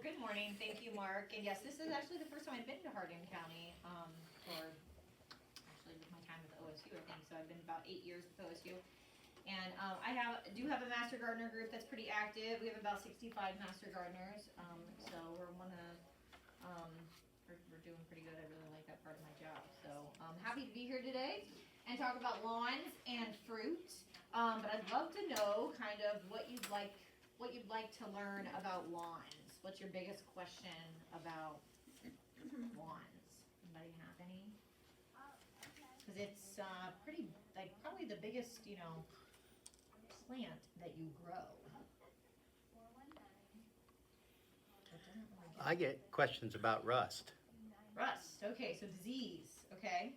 good morning. Thank you, Mark. And yes, this is actually the first time I've been to Hardin County for actually my time with OSU, I think. So I've been about 8 years with OSU. And I do have a Master Gardener group that's pretty active. We have about 65 Master Gardeners. So we're we're doing pretty good. I really like that part of my job. So I'm happy to be here today and talk about lawns and fruit. But I'd love to know kind of what you'd like to learn about lawns. What's your biggest question about lawns? Anybody have any? Because it's pretty, like, probably the biggest, plant that you grow. I get questions about rust. Rust. Okay, so disease. Okay.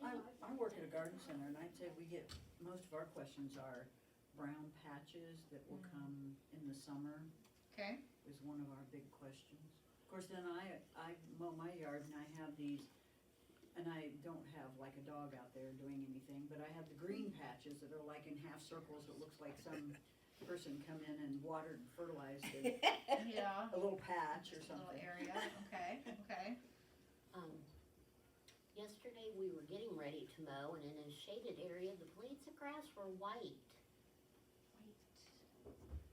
I work at a garden center, and I'd say we get, most of our questions are brown patches that will come in the summer Okay. is one of our big questions. Of course, then I mow my yard and I have these, and I don't have like a dog out there doing anything, but I have the green patches that are like in half circles. It looks like some person come in and watered and fertilized it. Yeah. A little patch or Just a little something. area. Okay. Okay. Yesterday we were getting ready to mow, and in a shaded area, the blades of grass were white.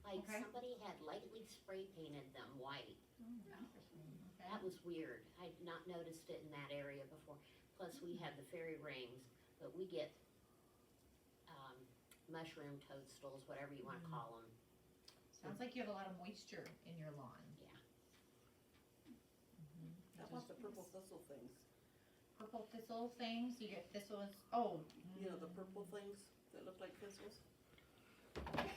Like Okay. somebody had lightly spray painted them white. Interesting. Okay. That was weird. I'd not noticed it in that area before. Plus, we had the fairy rings, but we get mushroom toadstools, whatever you want to call them. Sounds like you have a lot of moisture in your lawn. Yeah. Mm-hmm. How about the purple thistle things? Purple thistle things. You get thistles. Oh. You know, the purple things that look like thistles? Purple things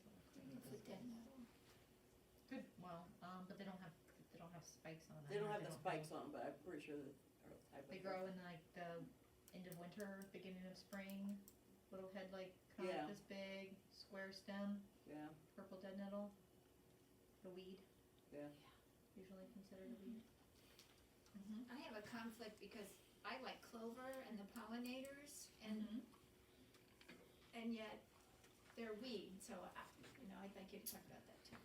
that look like thistles. Good. Well, but they don't have spikes on them. They don't have the grow. spikes on, but I'm pretty sure that are the type of. They grow in like the end of winter, beginning of spring. Little head like kind of Yeah. this big, square stem, Yeah, purple dead nettle. The weed. yeah. Usually considered a weed. I have a conflict because I like clover and the pollinators, and yet they're weeds. So I'd like you to talk about that too.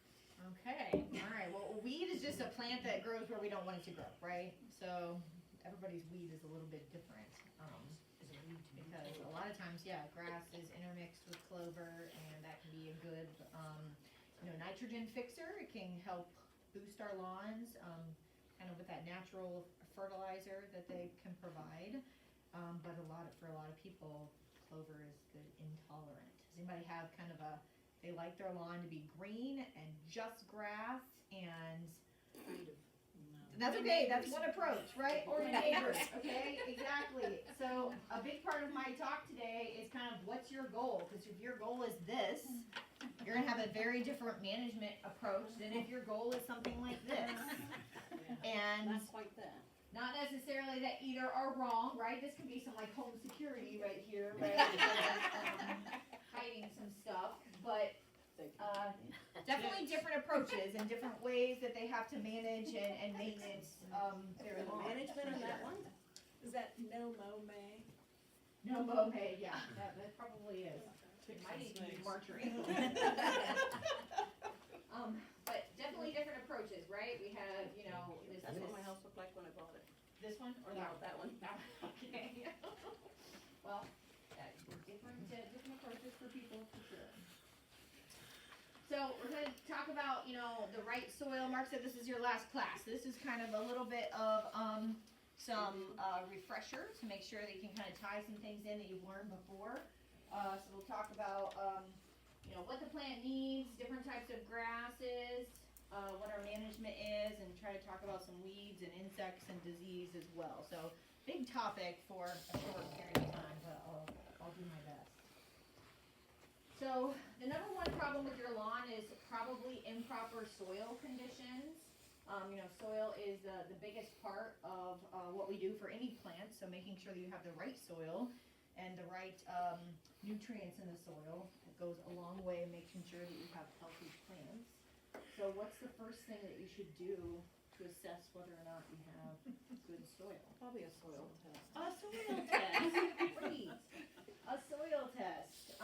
Okay, all right. Well, a weed is just a plant that grows where we don't want it to grow, right? So everybody's weed is a little bit different. Because a lot of times, grass is intermixed with clover, and that can be a good, nitrogen fixer. It can help boost our lawns, kind of with that natural fertilizer that they can provide. But for a lot of people, clover is the intolerant. Does anybody have kind of they like their lawn to be green and just grass, and that's okay, that's one approach, right? Or your neighbors, okay, exactly. So a big part of my talk today is kind of what's your goal? Because if your goal is this, you're gonna have a very different management approach than if your goal is something like this. And Not quite that. not necessarily that either are wrong, right? This can be some like home security right here, right? Hiding some stuff, but definitely different approaches and different ways that they have to manage and maintenance their The lawn. management on that one? Is that no mow May? No mow May, yeah, that probably is. It might even be Marjorie. But definitely different approaches, right? We have, this That's what my house looked like when I bought it. this one or No, that one? that one. Okay. Well, different approaches for people, for sure. So we're going to talk about, the right soil. Mark said this is your last class. This is kind of a little bit of some refresher to make sure that you can kind of tie some things in that you've learned before. So we'll talk about, what the plant needs, different types of grasses, what our management is, and try to talk about some weeds and insects and disease as well. So big topic for a short period of time, but I'll do my best. So the number one problem with your lawn is probably improper soil conditions. Soil is the biggest part of what we do for any plant, so making sure that you have the right soil and the right nutrients in the soil. It goes a long way in making sure that you have healthy plants. So what's the first thing that you should do to assess whether or not you have good soil? Probably a soil test. A soil test, great. A soil test.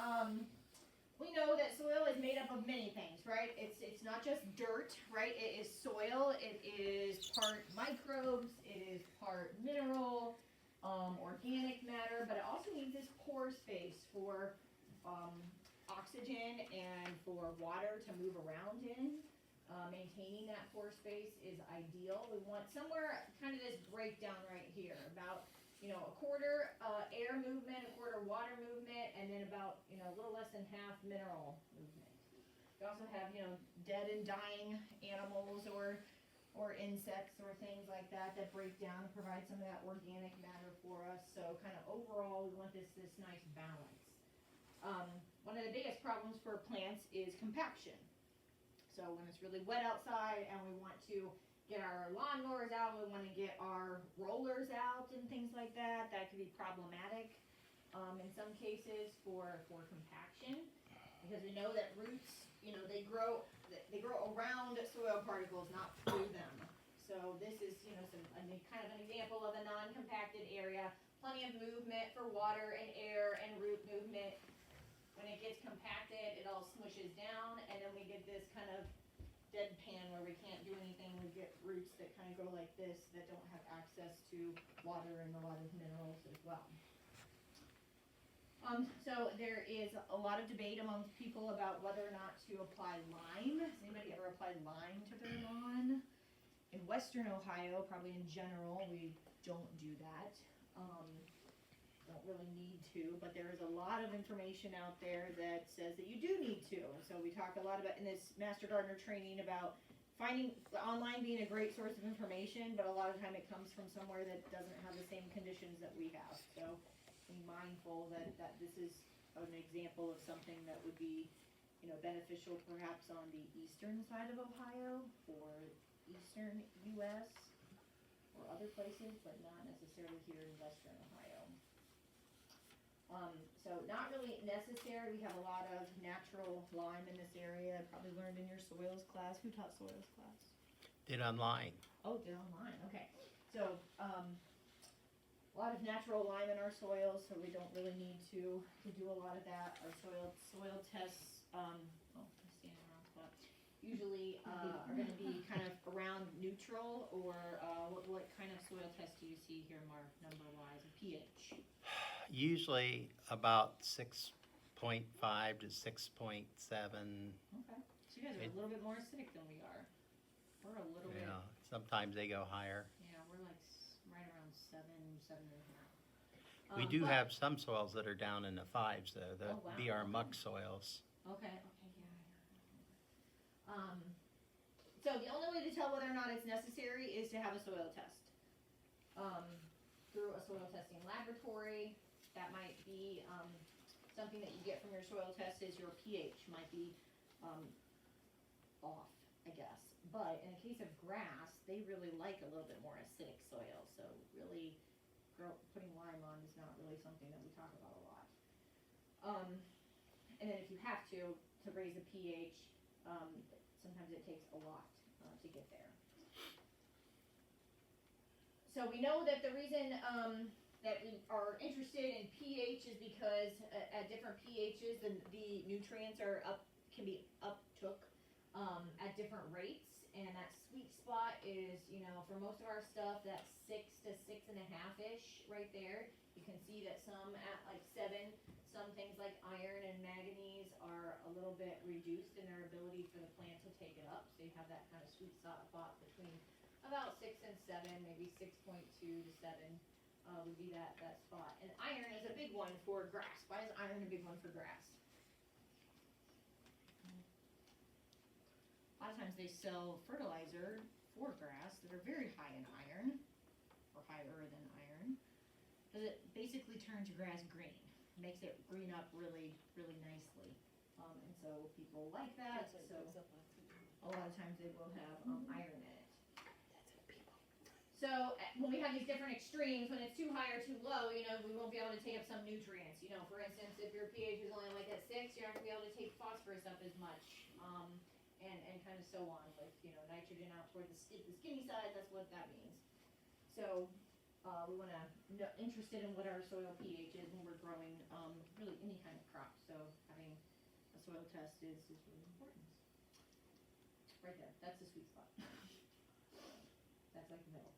When we know that soil is made up of many things, right? It's not just dirt, right? It is soil, it is part microbes, it is part mineral, organic matter, but it also needs this pore space for oxygen and for water to move around in. Maintaining that pore space is ideal. We want somewhere kind of this breakdown right here, about a quarter air movement, a quarter water movement, and then about a little less than half mineral movement. We also have dead and dying animals or insects or things like that break down and provide some of that organic matter for us. So kind of overall, we want this nice balance. One of the biggest problems for plants is compaction. So when it's really wet outside and we want to get our lawnmowers out, we want to get our rollers out and things like that, that can be problematic in some cases for compaction, because we know that roots, they grow around soil particles, not through them. So this is kind of an example of a non-compacted area. Plenty of movement for water and air and root movement. When it gets compacted, it all smushes down, and then we get this kind of deadpan where we can't do anything. We get roots that kind of go like this that don't have access to water and a lot of minerals as well. So there is a lot of debate amongst people about whether or not to apply lime. Has anybody ever applied lime to their lawn? In Western Ohio, probably in general, we don't do that. Don't really need to, but there is a lot of information out there that says that you do need to. So we talk a lot about in this Master Gardener training about finding online being a great source of information, but a lot of time it comes from somewhere that doesn't have the same conditions that we have. So be mindful that this is an example of something that would be beneficial perhaps on the eastern side of Ohio or eastern US or other places, but not necessarily here in Western Ohio. So not really necessary. We have a lot of natural lime in this area. Probably learned in your soils class. Who taught soils class? Did online. Oh, did online. Okay. So a lot of natural lime in our soils, so we don't really need to do a lot of that. Our soil tests. I'm standing in the wrong spot. Usually are going to be kind of around neutral, or what kind of soil test do you see here, Mark, number-wise? A pH. Usually about 6.5 to 6.7. Okay. So you guys are a little bit more acidic than we are. We're a little bit. Yeah, sometimes they go higher. Yeah, we're like right around 7.5. We do have some soils that are down in the 5s, though. That'd wow. be our muck soils. Okay. So the only way to tell whether or not it's necessary is to have a soil test. Through a soil testing laboratory. That might be something that you get from your soil test is your pH might be off, I guess. But in the case of grass, they really like a little bit more acidic soil. So really putting lime on is not really something that we talk about a lot. And then if you have to raise the pH, sometimes it takes a lot to get there. So we know that the reason that we are interested in pH is because at different pHs, the nutrients can be uptook at different rates, and that sweet spot is, for most of our stuff, that's 6 to 6.5-ish right there. You can see that some at like 7, some things like iron and manganese are a little bit reduced in their ability for the plant to take it up. So you have that kind of sweet spot between about 6 and 7, maybe 6.2 to 7 would be that spot. And iron is a big one for grass. Why is iron a big one for grass? A lot of times they sell fertilizer for grass that are very high in iron, or higher than iron, because it basically turns your grass green. Makes it green up really, really nicely. And so people like that. So a lot of times they will have iron in it. So when we have these different extremes, when it's too high or too low, we won't be able to take up some nutrients. For instance, if your pH is only like at 6, you're not going to be able to take phosphorus up as much, and kind of so on with nitrogen out toward the skinny side. That's what that means. So we want to interested in what our soil pH is when we're growing really any kind of crop. So having a soil test is really important. Right there, that's the sweet spot. That's like the middle.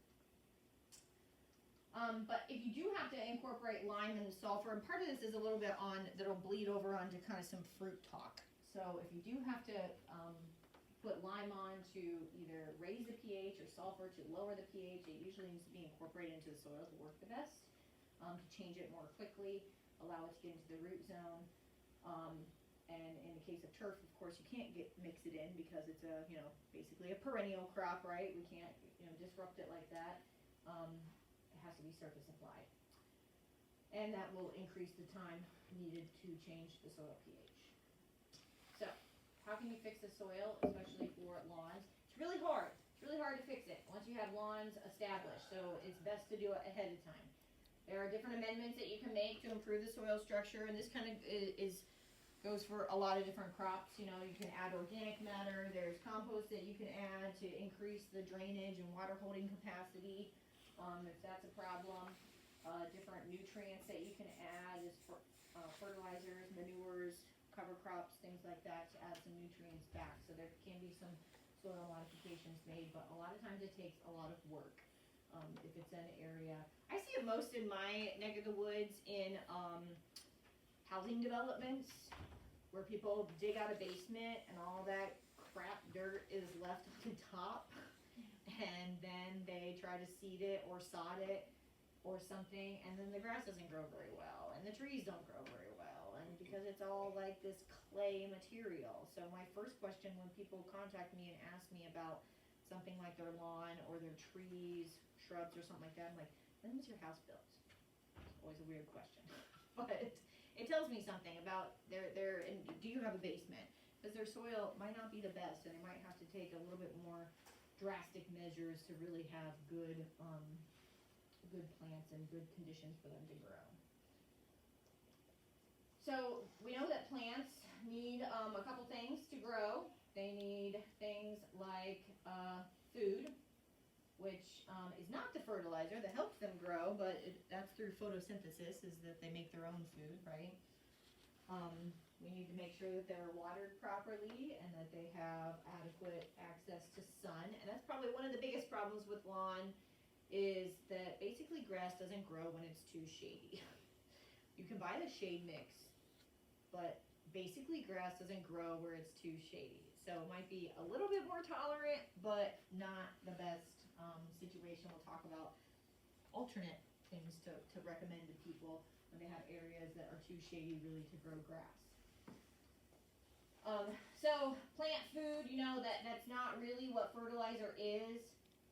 But if you do have to incorporate lime and sulfur, and part of this is a little bit that'll bleed over onto kind of some fruit talk. So if you do have to put lime on to either raise the pH or sulfur to lower the pH, it usually needs to be incorporated into the soil to work the best, to change it more quickly, allow it to get into the root zone. And in the case of turf, of course, you can't mix it in because it's basically a perennial crop, right? We can't, disrupt it like that. It has to be surface applied. And that will increase the time needed to change the soil pH. So, how can you fix the soil, especially for lawns? It's really hard. It's really hard to fix it once you have lawns established, so it's best to do it ahead of time. There are different amendments that you can make to improve the soil structure, and this kind of goes for a lot of different crops. You can add organic matter. There's compost that you can add to increase the drainage and water holding capacity, if that's a problem. Different nutrients that you can add is fertilizers, manures, cover crops, things like that to add some nutrients back. So there can be some soil modifications made, but a lot of times it takes a lot of work. If it's an area, I see it most in my neck of the woods in housing developments, where people dig out a basement and all that crap dirt is left at the top, and then they try to seed it or sod it or something, and then the grass doesn't grow very well, and the trees don't grow very well, and because it's all like this clay material. So my first question when people contact me and ask me about something like their lawn or their trees, shrubs or something like that, I'm like, when was your house built? It's always a weird question. But it tells me something about and do you have a basement? Because their soil might not be the best, and they might have to take a little bit more drastic measures to really have good plants and good conditions for them to grow. So we know that plants need a couple things to grow. They need things like food, which is not the fertilizer that helps them grow, but that's through photosynthesis, is that they make their own food, right? We need to make sure that they're watered properly and that they have adequate access to sun. And that's probably one of the biggest problems with lawn, is that basically grass doesn't grow when it's too shady. You can buy the shade mix, but basically grass doesn't grow where it's too shady. So it might be a little bit more tolerant, but not the best situation. We'll talk about alternate things to recommend to people when they have areas that are too shady really to grow grass. So plant food, that's not really what fertilizer is.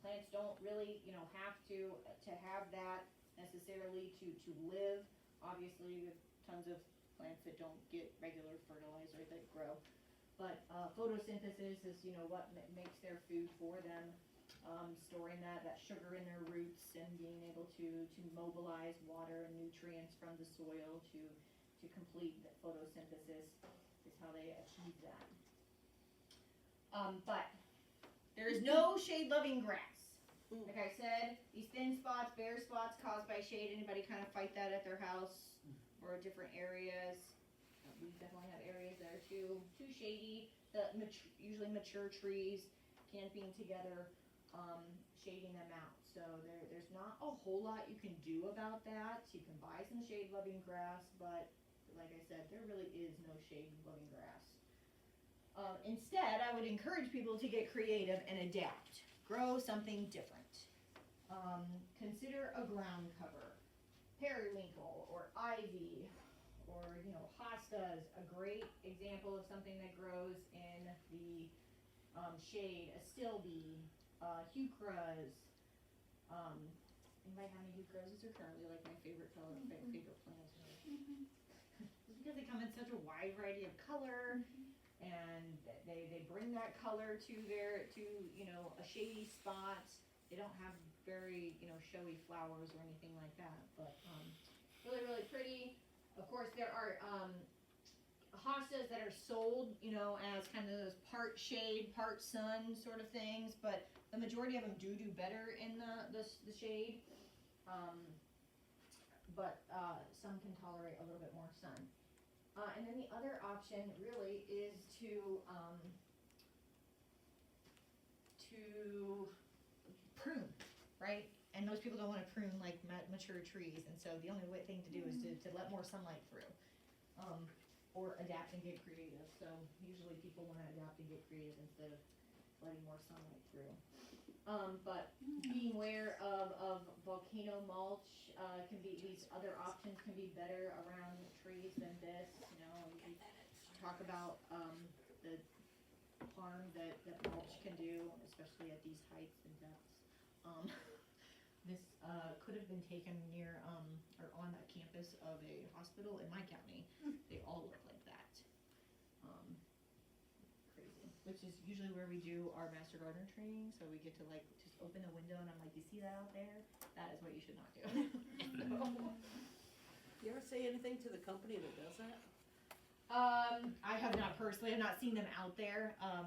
Plants don't really, have to have that necessarily to live. Obviously, we have tons of plants that don't get regular fertilizer that grow. But photosynthesis is, what makes their food for them. Storing that sugar in their roots and being able to mobilize water and nutrients from the soil to complete the photosynthesis is how they achieve that. But there is no shade-loving grass. Like I said, these thin spots, bare spots caused by shade, anybody kind of fight that at their house or at different areas? We definitely have areas that are too shady. Usually mature trees camping together, shading them out. So there's not a whole lot you can do about that. You can buy some shade-loving grass, but like I said, there really is no shade-loving grass. Instead, I would encourage people to get creative and adapt. Grow something different. Consider a ground cover. Periwinkle or ivy or, hostas, a great example of something that grows in the shade. Astilbe, heucheras. Anybody have any heucheras? These are currently like my favorite plants. Just because they come in such a wide variety of color, and they bring that color to a shady spot. They don't have very showy flowers or anything like that, but really, really pretty. Of course, there are hostas that are sold, as kind of those part shade, part sun sort of things, but the majority of them do better in the shade. But some can tolerate a little bit more sun. And then the other option really is to prune, right? And most people don't wanna prune like mature trees, and so the only thing to do is to let more sunlight through. Or adapt and get creative, so usually people wanna adapt and get creative instead of letting more sunlight through. But being aware of volcano mulch, these other options can be better around trees than this, you know, we talk about, the harm that mulch can do, especially at these heights and depths. This, could have been taken near, or on the campus of a hospital in my county. They all look like that. Crazy, which is usually where we do our master gardener training, so we get to like just open a window and I'm like, you see that out there? That is what you should not do. You ever say anything to the company that does that? I have not personally, I've not seen them out there. I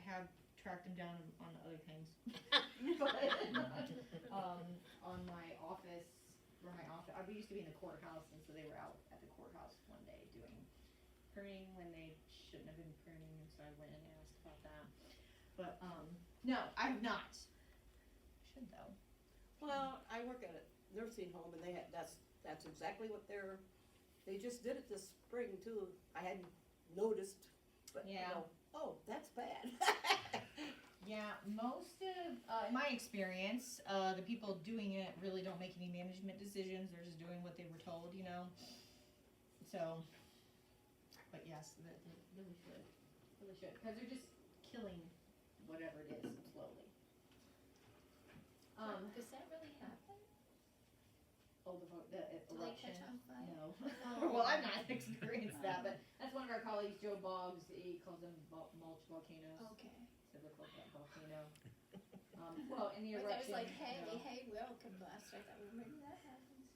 have tracked them down on other things. But, on my office, we used to be in the courthouse, and so they were out at the courthouse one day doing pruning when they shouldn't have been pruning, and so I went and asked about that. But, no, I have not. Should though. Well, I work at a nursing home and that's exactly what they just did it this spring too. I hadn't noticed, but you Yeah. know, oh, that's bad. Yeah, most of, in my experience, the people doing it really don't make any management decisions, they're just doing what they were told, you know? So, but yes, they really should, because they're just killing whatever it is slowly. Does that really happen? The Do they eruption, catch on fire? no. Oh. Well, I've not experienced that, but that's one of our colleagues, Joe Boggs, he calls them mulch volcanoes. Okay. So look like that volcano. Well, in the I thought it eruption. was like, hey, you know. hey, will combust. I thought, well, maybe that happens.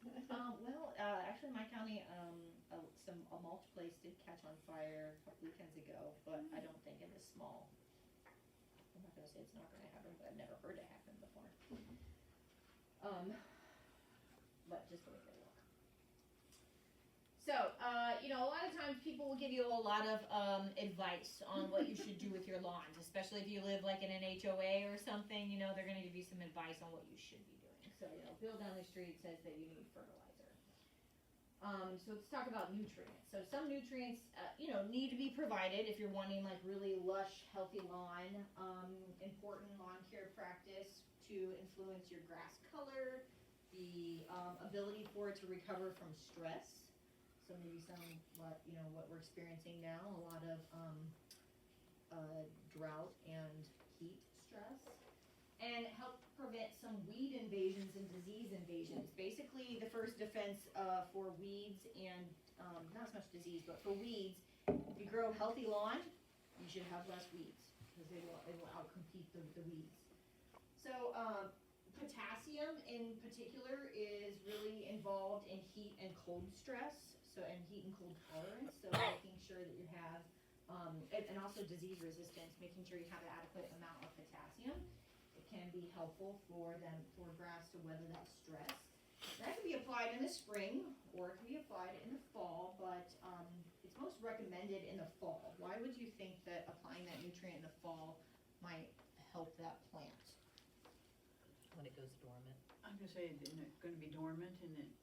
Actually, my county, a mulch place did catch on fire a couple weekends ago, but I don't think in this small. I'm not gonna say it's not gonna happen, but I've never heard it happen before. But just the way they look. So, a lot of times people will give you a lot of advice on what you should do with your lawns, especially if you live like in an HOA or something, they're gonna give you some advice on what you should be doing. So, Bill down the street says that you need fertilizer. So let's talk about nutrients. So some nutrients, need to be provided if you're wanting like really lush, healthy lawn. Important lawn care practice to influence your grass color, the ability for it to recover from stress. So maybe what we're experiencing now, a lot of drought and heat stress, and help prevent some weed invasions and disease invasions. Basically, the first defense for weeds and not as much disease, but for weeds, if you grow a healthy lawn, you should have less weeds because it will outcompete the weeds. So potassium in particular is really involved in heat and cold stress. And heat and cold tolerance, so making sure that you have, and also disease resistance, making sure you have an adequate amount of potassium. It can be helpful for grass to weather that stress. That can be applied in the spring, or it can be applied in the fall, but it's most recommended in the fall. Why would you think that applying that nutrient in the fall might help that plant? When it goes dormant. I'm gonna say, isn't it gonna be dormant and it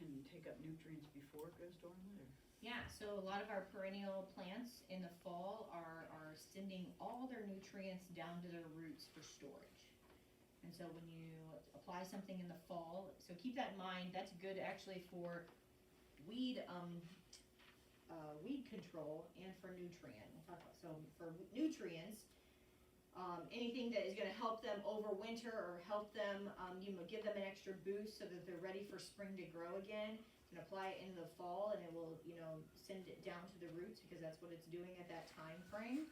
can take up nutrients before it goes dormant, or? Yeah, so a lot of our perennial plants in the fall are sending all their nutrients down to their roots for storage. And so when you apply something in the fall, so keep that in mind, that's good actually for weed control and for nutrient. We'll talk about, so for nutrients, anything that is gonna help them overwinter or help them, give them an extra boost so that they're ready for spring to grow again. You can apply it in the fall and it will, send it down to the roots because that's what it's doing at that time frame.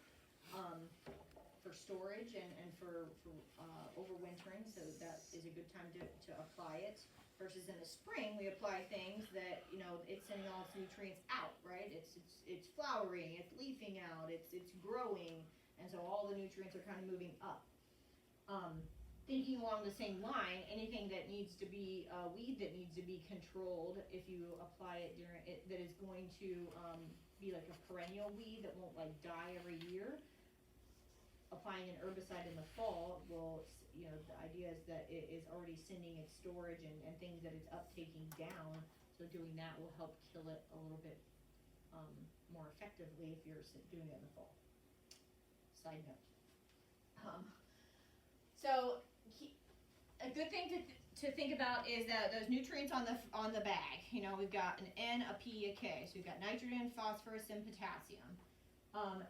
For storage and for overwintering, so that is a good time to apply it. Versus in the spring, we apply things that, it's sending all its nutrients out, right? It's flowering, it's leafing out, it's growing. And so all the nutrients are kind of moving up. thinking along the same line, anything that needs to be, weed that needs to be controlled, if you apply it during, it, that is going to, be like a perennial weed that won't like die every year. Applying an herbicide in the fall will, you know, the idea is that it is already sending its storage and things that it's uptaking down, so doing that will help kill it a little bit, more effectively if you're doing it in the fall. Side note. So, a good thing to think about is that those nutrients on the bag. You know, we've got an N, a P, a K. So we've got nitrogen, phosphorus, and potassium.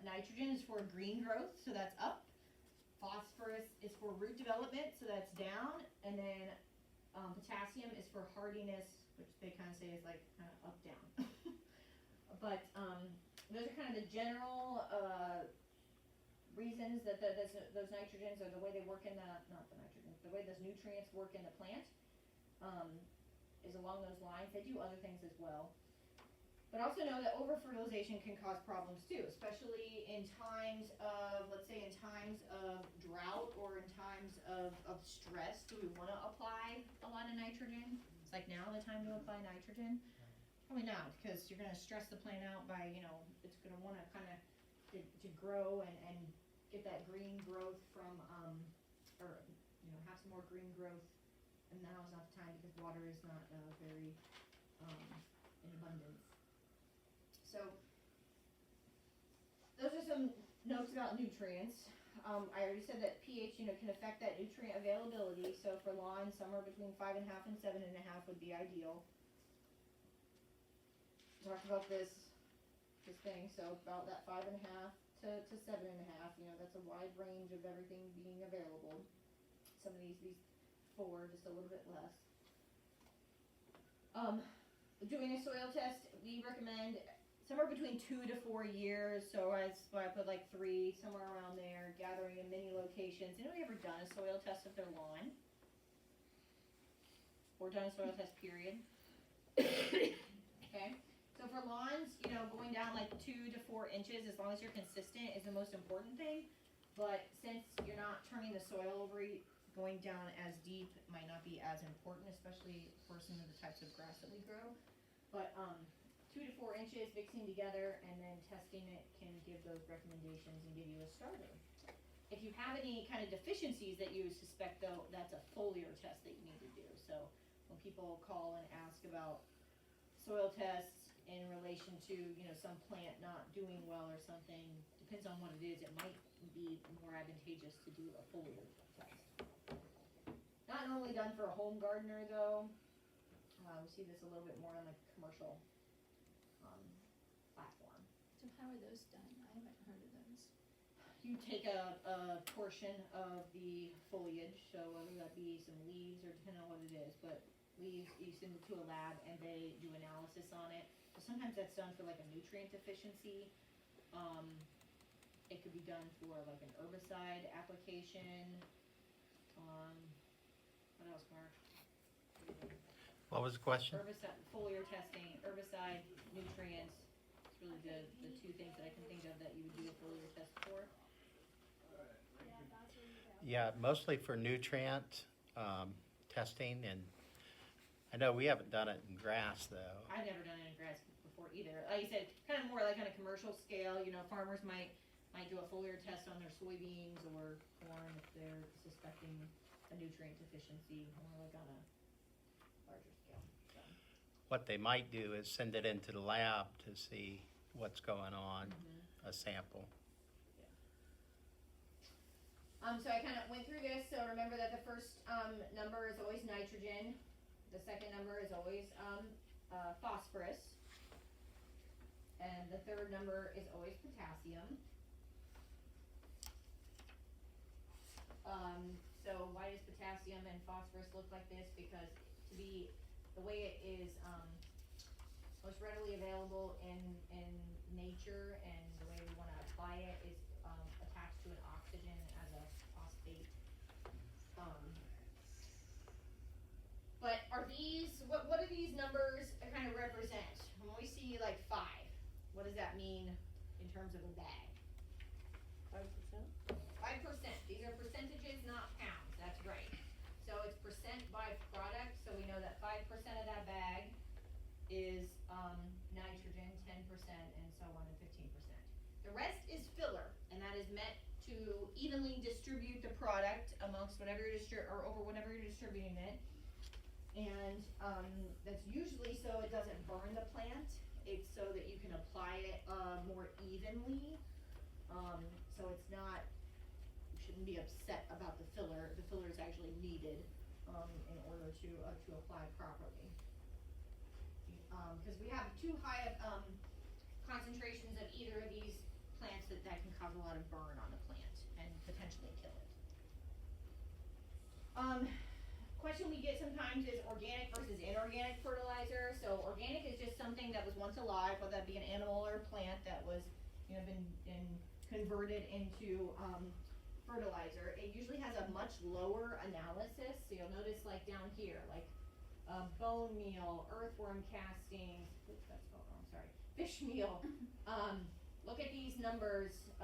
Nitrogen is for green growth, so that's up. Phosphorus is for root development, so that's down. And then potassium is for hardiness, which they kind of say is like kind of up down. But those are kind of the general reasons that those nitrogens, or the way they work in the, not the nitrogen, the way those nutrients work in the plant, is along those lines. They do other things as well. But also know that over-fertilization can cause problems too, especially in times of, let's say in times of drought or in times of stress. Do we want to apply a lot of nitrogen? It's like now the time to apply nitrogen? Probably not, because you're going to stress the plant out by, you know, it's going to want to kind of to grow and get that green growth from, or, you know, have some more green growth. And now is not the time because water is not very in abundance. So, those are some notes about nutrients. I already said that pH, you know, can affect that nutrient availability. So for lawns, somewhere between 5.5 and 7.5 would be ideal. Talked about this thing, so about that 5.5 to 7.5. You know, that's a wide range of everything being available. Some of these 4, just a little bit less. Doing a soil test, we recommend somewhere between 2 to 4 years. So I put like 3, somewhere around there, gathering in many locations. Anybody ever done a soil test of their lawn? Or done a soil test, period? Okay. So for lawns, you know, going down like 2 to 4 inches, as long as you're consistent, is the most important thing. But since you're not turning the soil over, going down as deep might not be as important, especially for some of the types of grass that we grow. But 2 to 4 inches mixing together and then testing it can give those recommendations and give you a starter. If you have any kind of deficiencies that you suspect, though, that's a foliar test that you need to do. So when people call and ask about soil tests in relation to, you know, some plant not doing well or something, depends on what it is, it might be more advantageous to do a foliar test. Not normally done for a home gardener, though. We see this a little bit more on like a commercial platform. So how are those done? I haven't heard of those. You take a portion of the foliage, so whether that be some leaves or depending on what it is, but leaves, you send it to a lab and they do analysis on it. So sometimes that's done for like a nutrient deficiency. It could be done for like an herbicide application. What else, Mark? What was the question? Herbicide, foliar testing, herbicide, nutrients. It's really the 2 things that I can think of that you would do a foliar test for. Yeah, mostly for nutrient testing, and I know we haven't done it in grass though. I've never done it in grass before either. Like you said, kind of more like on a commercial scale. You know, farmers might do a foliar test on their soybeans or corn if they're suspecting a nutrient deficiency, more like on a larger scale. So. What they might do is send it into the lab to see what's going on, a sample. So I kind of went through this. So remember that the first number is always nitrogen. The second number is always phosphorus. And the third number is always potassium. So why does potassium and phosphorus look like this? Because to be the way it is most readily available in nature, and the way we want to apply it is attached to an oxygen as a phosphate. But are these, what do these numbers kind of represent? When we see like 5, what does that mean in terms of a bag? 5%? 5%. These are percentages, not pounds. That's right. percent by product, so we know that 5% of that bag is, nitrogen, 10%, and so on, and 15%. The rest is filler, and that is meant to evenly distribute the product amongst whatever you're or over whatever you're distributing it. And, that's usually so it doesn't burn the plant, it's so that you can apply it, more evenly. So it's not, you shouldn't be upset about the filler is actually needed, in order to apply properly. Cause we have too high of, concentrations of either of these plants that can cause a lot of burn on the plant and potentially kill it. Question we get sometimes is organic versus inorganic fertilizer. So organic is just something that was once alive, whether that be an animal or a plant that was, been converted into, fertilizer. It usually has a much lower analysis. So you'll notice like down here, like, bone meal, earthworm castings, oops, that's spelled wrong, sorry, fish meal. Look at these numbers,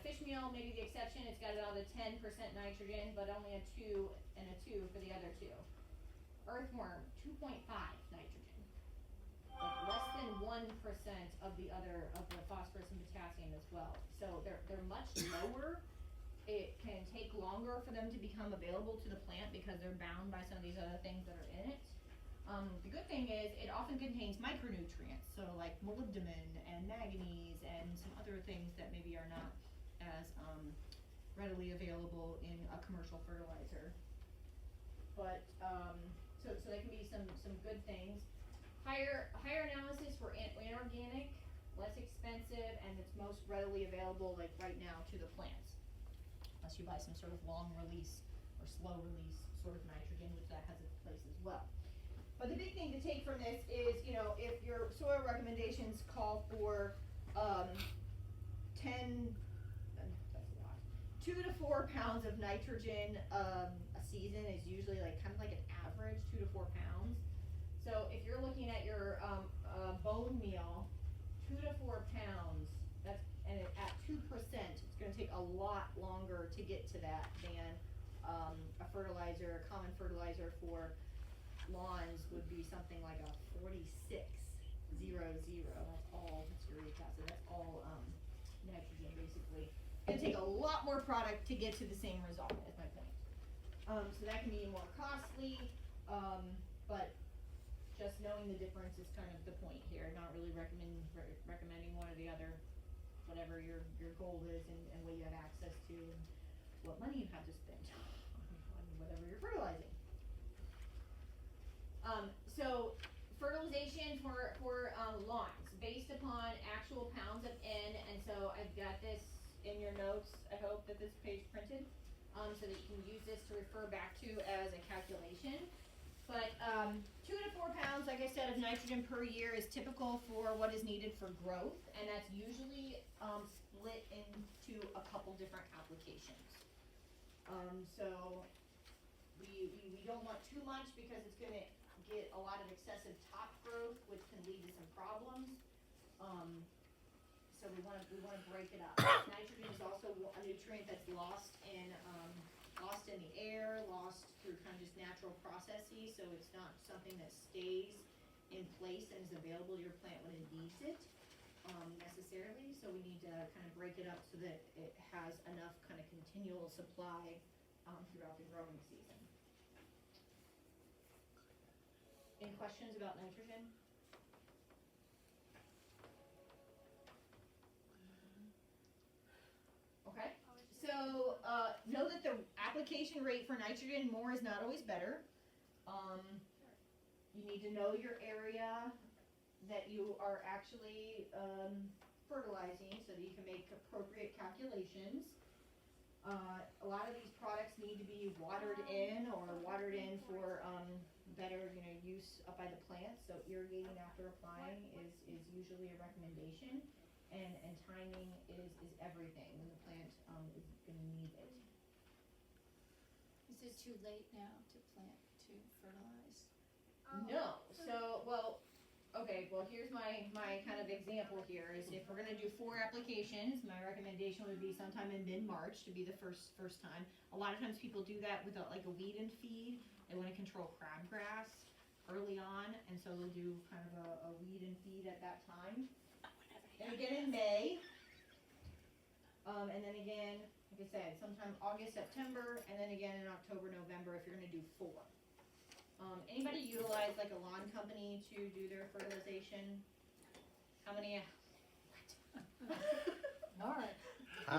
fish meal may be the exception, it's got about a 10% nitrogen, but only a 2 and a 2 for the other two. Earthworm, 2.5 nitrogen. Like less than 1% of the phosphorus and potassium as well. So they're much lower. It can take longer for them to become available to the plant because they're bound by some of these other things that are in it. The good thing is it often contains micronutrients, so like molybdenum and manganese and some other things that maybe are not as readily available in a commercial fertilizer. But so there can be some good things. Higher analysis for inorganic, less expensive, and it's most readily available like right now to the plants. Unless you buy some sort of long release or slow release sort of nitrogen, which that has its place as well. But the big thing to take from this is, if your soil recommendations call for 2 to 4 pounds of nitrogen a season is usually like kind of like an average, 2 to 4 pounds. So if you're looking at your bone meal, 2 to 4 pounds, and at 2%, it's going to take a lot longer to get to that than a common fertilizer for lawns would be something like a 4600. That's uric acid. That's all nitrogen basically. It's going to take a lot more product to get to the same result. Is my point. So that can be more costly, but just knowing the difference is kind of the point here. Not really recommending one or the other. Whatever your goal is and what you have access to and what money you have to spend on whatever you're fertilizing. So fertilization for lawns based upon actual pounds of N, and so I've got this in your notes. I hope that this page printed, so that you can use this to refer back to as a calculation. But 2 to 4 pounds, like I said, of nitrogen per year is typical for what is needed for growth, and that's usually split into a couple different applications. So we don't want too much because it's going to get a lot of excessive top growth, which can lead to some problems. So we want to break it up. Nitrogen is also a nutrient that's lost in the air, lost through kind of just natural processes, so it's not something that stays in place and is available to your plant when it needs it necessarily. So we need to kind of break it up so that it has enough kind of continual supply throughout the growing season. Any questions about nitrogen? Okay, so know that the application rate for nitrogen, more is not always better. You need to know your area that you are actually fertilizing so that you can make appropriate calculations. A lot of these products need to be watered in for better use up by the plant, so irrigating after applying is usually a recommendation, and timing is everything when the plant is going to need it. Is it too late now to fertilize? No, so here's my kind of example here is if we're going to do 4 applications, my recommendation would be sometime in mid-March to be the first time. A lot of times people do that with like a weed and feed. They want to control crabgrass early on, and so they'll do kind of a weed and feed at that time. And again in May, and then again, like I said, sometime August, September, and then again in October, November if you're gonna do 4. Anybody utilize like a lawn company to do their fertilization? How many? Alright.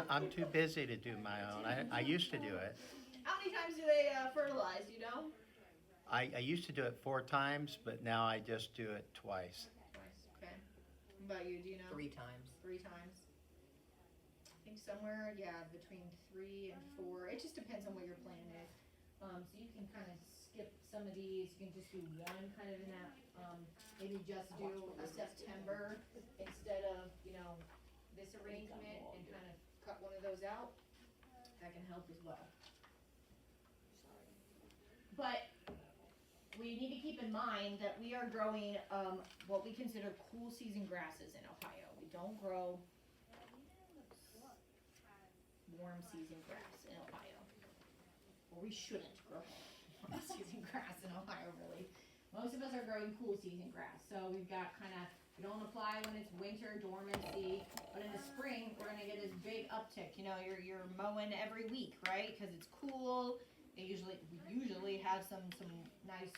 I'm too busy to do my own. I used to do it. How many times do they fertilize? Do you know? I used to do it 4 times, but now I just do it twice. Twice. Okay. What about you? Do you know? 3 times. 3 times. I think somewhere, yeah, between 3 and 4. It just depends on what your plan is. So you can kind of skip some of these. You can just do one kind of in that. Maybe just do a September instead of this arrangement and kind of cut one of those out. That can help as well. But we need to keep in mind that we are growing what we consider cool season grasses in Ohio. We don't grow warm season grass in Ohio. Or we shouldn't grow warm season grass in Ohio, really. Most of us are growing cool season grass. So we've got we don't apply when it's winter, dormancy, but in the spring, we're gonna get this big uptick. You're mowing every week, right? Because it's cool. We usually have some nice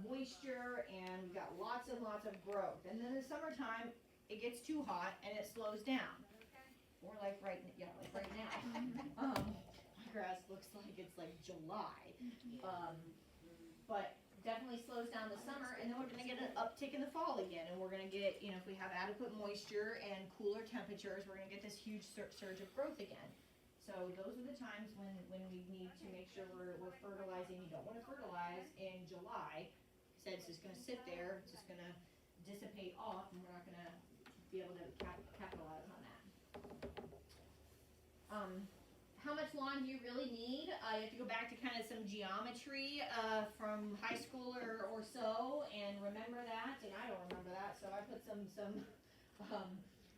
moisture, and we've got lots and lots of growth. And then in the summertime, it gets too hot and it slows down. Or like right now. My grass looks like it's like July, but definitely slows down the summer, and then we're gonna get an uptick in the fall again, and we're gonna get if we have adequate moisture and cooler temperatures, we're gonna get this huge surge of growth again. So those are the times when we need to make sure we're fertilizing. You don't want to fertilize in July. I said it's just going to sit there. It's just going to dissipate off, and we're not going to be able to capitalize on that. How much lawn do you really need? You have to go back to kind of some geometry from high school or so, and remember that. And I don't remember that, so I put some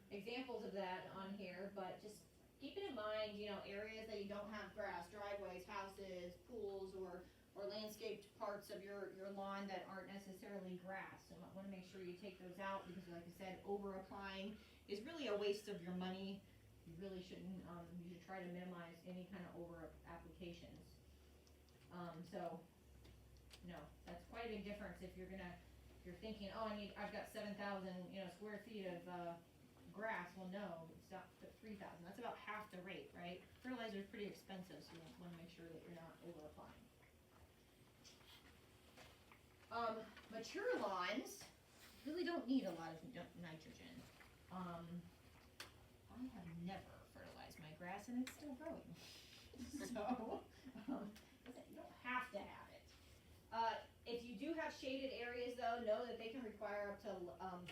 examples of that on here. But just keeping in mind, areas that you don't have grass, driveways, houses, pools, or landscaped parts of your lawn that aren't necessarily grass. So I want to make sure you take those out because, like I said, over applying is really a waste of your money. You really shouldn't. You should try to minimize any kind of over applications. That's quite a big difference if you're thinking, oh, I've got 7,000 square feet of grass. Well, no, it's not 3,000. That's about half the rate, right? Fertilizer is pretty expensive, so you want to make sure that you're not over applying. Mature lawns really don't need a lot of nitrogen. I have never fertilized my grass, and it's still growing. So you don't have to have it. If you do have shaded areas, though, know that they can require up to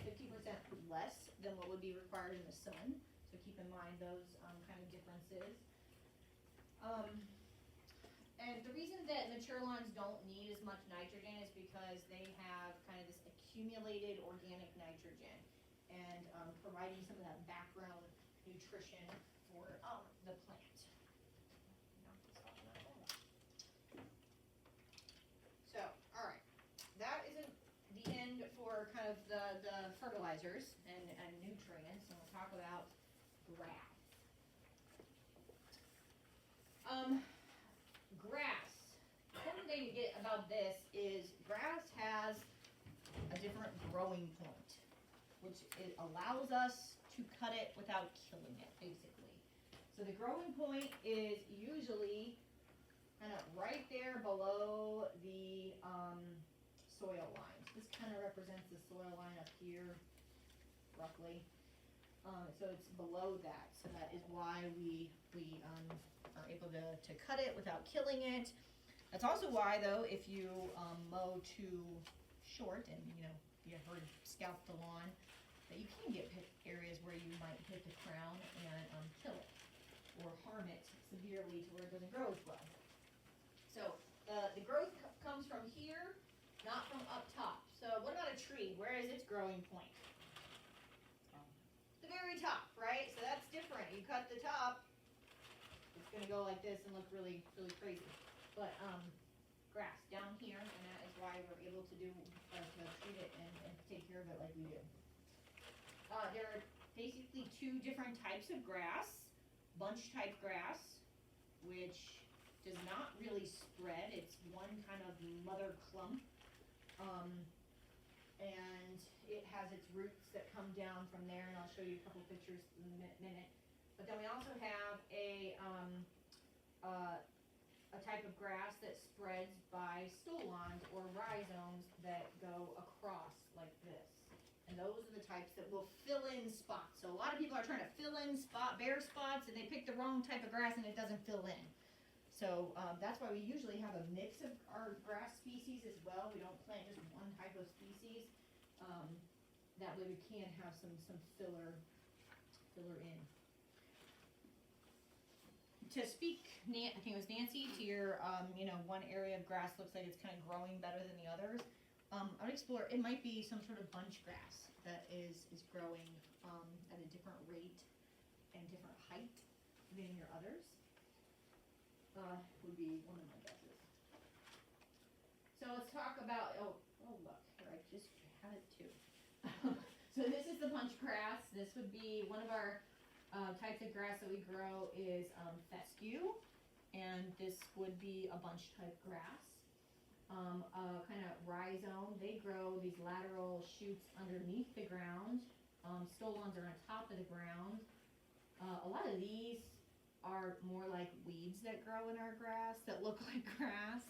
50% less than what would be required in the sun. So keep in mind those kind of differences. And the reason that mature lawns don't need as much nitrogen is because they have kind of this accumulated organic nitrogen and providing some of that background nutrition for the plant. So, all right, that isn't the end for kind of the fertilizers and nutrients, and we'll talk about grass. Grass. The important thing to get about this is grass has a different growing point, which allows us to cut it without killing it, basically. So the growing point is usually kind of right there below the soil lines. This kind of represents the soil line up here, roughly. So it's below that. So that is why we are able to cut it without killing it. That's also why, though, if you mow too short and you heard scalp the lawn, that you can get areas where you might hit the crown and kill it or harm it severely to where it doesn't grow as well. So the growth comes from here, not from up top. So what about a tree? Where is its growing point? The very top, right? So that's different. You cut the top, it's going to go like this and look really, really crazy. But grass down here, and that is why we're able to do, to treat it and take care of it like we do. There are basically two different types of grass. Bunch type grass, which does not really spread, it's one kind of mother clump. And it has its roots that come down from there, and I'll show you a couple pictures in a minute. But then we also have a type of grass that spreads by stolons or rhizomes that go across like this. And those are the types that will fill in spots. So a lot of people are trying to fill in bare spots, and they pick the wrong type of grass and it doesn't fill in. So that's why we usually have a mix of our grass species as well. We don't plant just one type of species. That way we can have some filler in. To speak, I think it was Nancy, to your, one area of grass looks like it's kind of growing better than the others. I would explore, it might be some sort of bunch grass that is growing at a different rate and different height than your others. Would be one of my guesses. So let's talk about, oh look, here I just had it too. So this is the bunch grass. This would be one of our types of grass that we grow is fescue, and this would be a bunch type grass. Kind of rhizome, they grow these lateral shoots underneath the ground. Stolons are on top of the ground. A lot of these are more like weeds that grow in our grass, that look like grass.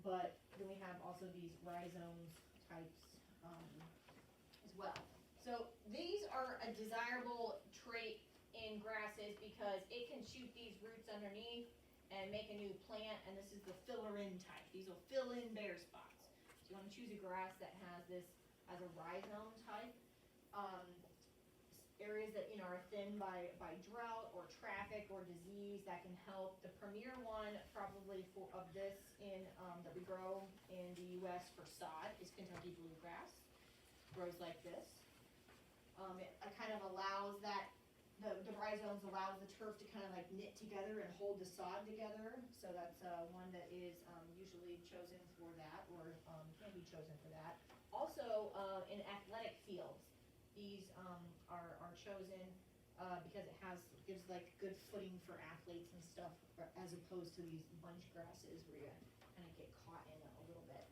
But then we have also these rhizomes types as well. So these are a desirable trait in grasses because it can shoot these roots underneath and make a new plant, and this is the filler-in type. These will fill in bare spots. So you want to choose a grass that has this as a rhizome type. Areas that are thin by drought or traffic or disease that can help. The premier one probably of this in that we grow in the U.S. for sod is Kentucky bluegrass. Grows like this. It kind of allows that the rhizomes allows the turf to kind of like knit together and hold the sod together. So that's one that is usually chosen for that, or can be chosen for that. Also in athletic fields. These are chosen because it gives like good footing for athletes and stuff, as opposed to these bunch grasses where you kind of get caught in it a little bit.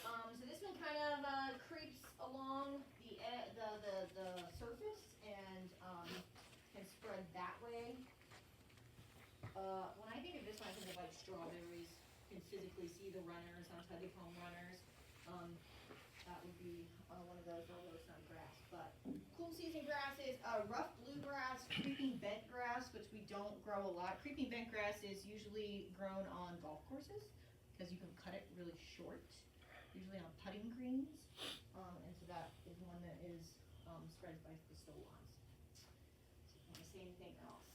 So this one kind of creeps along the surface and can spread that way. When I think of this one, I think of like strawberries. You can physically see the runners on honeycomb runners. That would be one of those, although it's not grass. But cool season grasses, rough bluegrass, creeping bent grass, which we don't grow a lot. Creeping bent grass is usually grown on golf courses because you can cut it really short, usually on putting greens. And so that is one that is spread by the stolons. So if you want to say anything else?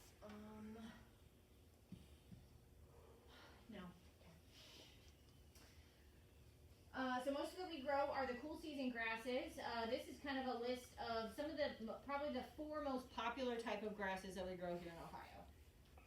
No. So most of what we grow are the cool season grasses. This is kind of a list of some of probably the 4 most popular type of grasses that we grow here in Ohio.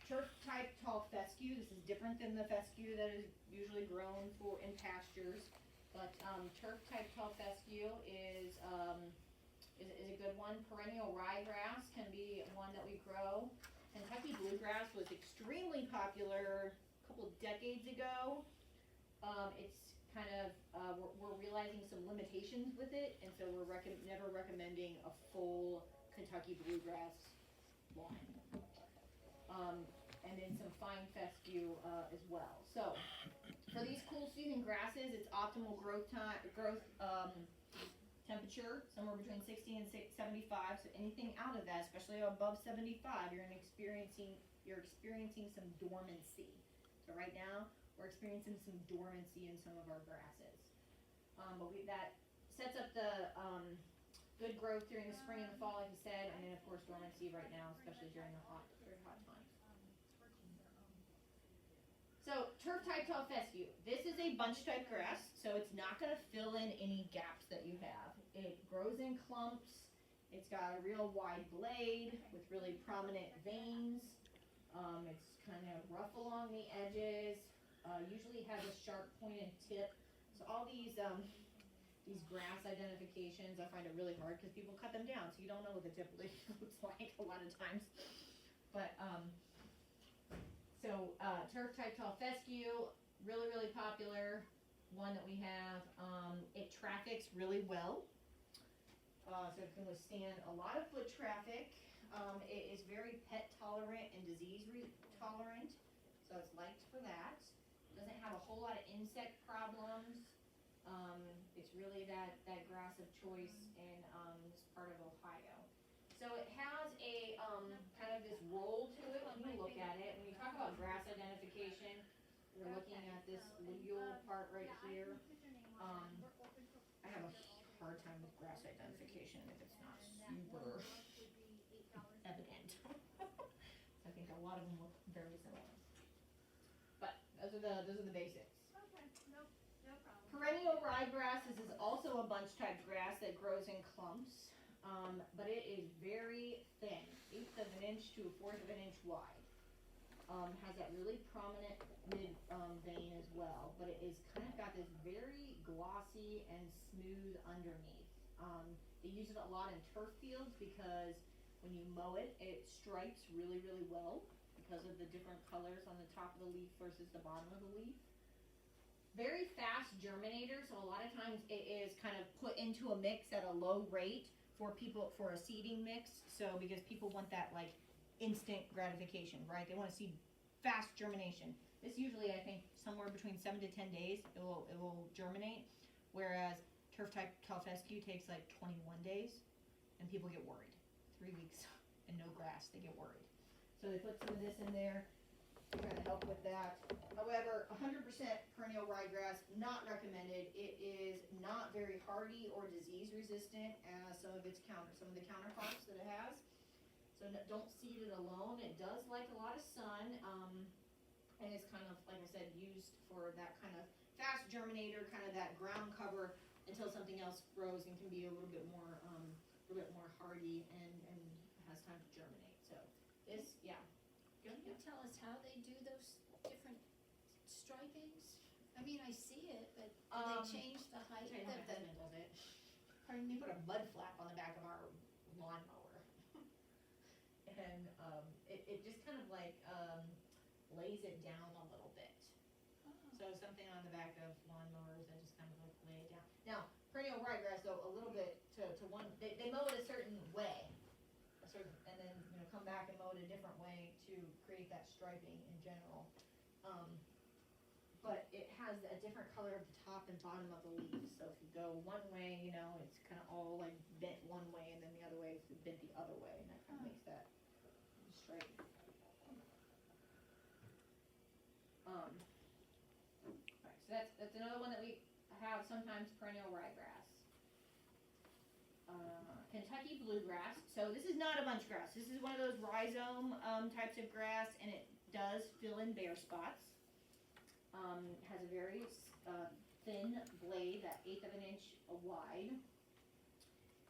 Turf type tall fescue. This is different than the fescue that is usually grown in pastures. But turf type tall fescue is a good one. Perennial ryegrass can be one that we grow. Kentucky bluegrass was extremely popular a couple decades ago. It's kind of we're realizing some limitations with it, and so we're never recommending a full Kentucky bluegrass line. And then some fine fescue as well. So for these cool season grasses, it's optimal growth temperature somewhere between 60 and 75. So anything out of that, especially above 75, you're experiencing some dormancy. So right now we're experiencing some dormancy in some of our grasses. But that sets up the good growth during the spring and the fall, like you said, and then of course dormancy right now, especially during the very hot times. So turf type tall fescue. This is a bunch type grass, so it's not going to fill in any gaps that you have. It grows in clumps. It's got a real wide blade with really prominent veins. It's kind of rough along the edges. usually has a sharp pointed tip. So all these grass identifications, I find it really hard because people cut them down, so you don't know what the tip looks like a lot of times. But turf type tall fescue, really, really popular one that we have. It traffics really well, so it can withstand a lot of foot traffic. It is very pet tolerant and disease tolerant, so it's liked for that. Doesn't have a whole lot of insect problems. It's really that grass of choice in this part of Ohio. So it has a kind of this roll to it when you look at it. When you talk about grass identification, we're looking at this luteal part right here. I have a hard time with grass identification if it's not super evident. I think a lot of them look very similar. But those are the basics. Perennial ryegrass, this is also a bunch type grass that grows in clumps, but it is very thin, 1/8 of an inch to 1/4 of an inch wide. Has that really prominent mid vein as well, but it is kind of got this very glossy and smooth underneath. They use it a lot in turf fields because when you mow it, it stripes really, really well because of the different colors on the top of the leaf versus the bottom of the leaf. Very fast germinator, so a lot of times it is kind of put into a mix at a low rate for a seeding mix. So because people want that like instant gratification, right? They want to see fast germination. This usually, I think, somewhere between 7 to 10 days it will germinate, whereas turf type tall fescue takes like 21 days, and people get worried. 3 weeks and no grass, they get worried. So they put some of this in there to try to help with that. However, 100% perennial ryegrass, not recommended. It is not very hardy or disease resistant as some of the counterparts that it has. So don't seed it alone. It does like a lot of sun, and is kind of, like I said, used for that kind of fast germinator, kind of that ground cover until something else grows and can be a little bit more hardy and has time to germinate. So this, yeah. Can you tell us how they do those different stripings? I mean, I see it, but do they change the height I of know my the, husband does it. pardon We me? put a mud flap on the back of our lawnmower. And it just kind of like lays it down a little bit. So something on the back of lawnmowers that just kind of like lay it down. Now, perennial ryegrass though, a little bit to one, they mow it a certain way. And then, come back and mow it a different way to create that striping in general. But it has a different color at the top and bottom of the leaf. So if you go one way, it's kind of all like bent one way, and then the other way is bent the other way, and that kind of makes that striping. Alright, so that's another one that we have sometimes, perennial ryegrass. Kentucky bluegrass. So this is not a bunch grass. This is one of those rhizome types of grass, and it does fill in bare spots. Has a very thin blade, that 1/8 of an inch wide.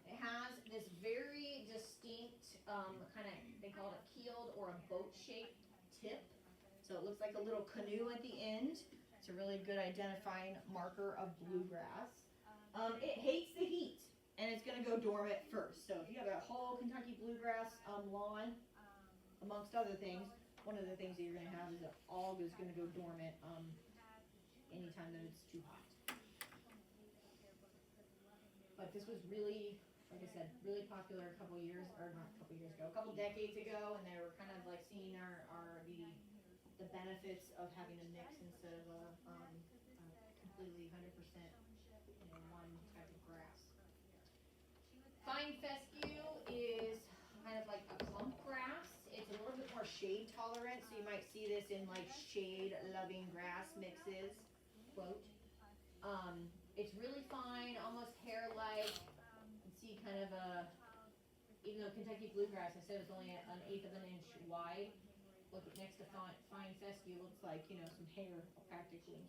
It has this very distinct kind of, they call it a keeled or a boat-shaped tip. So it looks like a little canoe at the end. It's a really good identifying marker of bluegrass. It hates the heat, and it's going to go dormant first. So if you have a whole Kentucky bluegrass lawn, amongst other things, one of the things that you're going to have is that all is going to go dormant anytime that it's too hot. But this was really, like I said, really popular a couple decades ago, and they were kind of like seeing the benefits of having a mix instead of a completely 100% one type of grass. Fine fescue is kind of like a clump grass. It's a little bit more shade tolerant, so you might see this in like shade loving grass mixes, quote. It's really fine, almost hair-like. You can see kind of even though Kentucky bluegrass, I said it's only an 1/8 of an inch wide. Look next to fine fescue, looks like, some hair practically.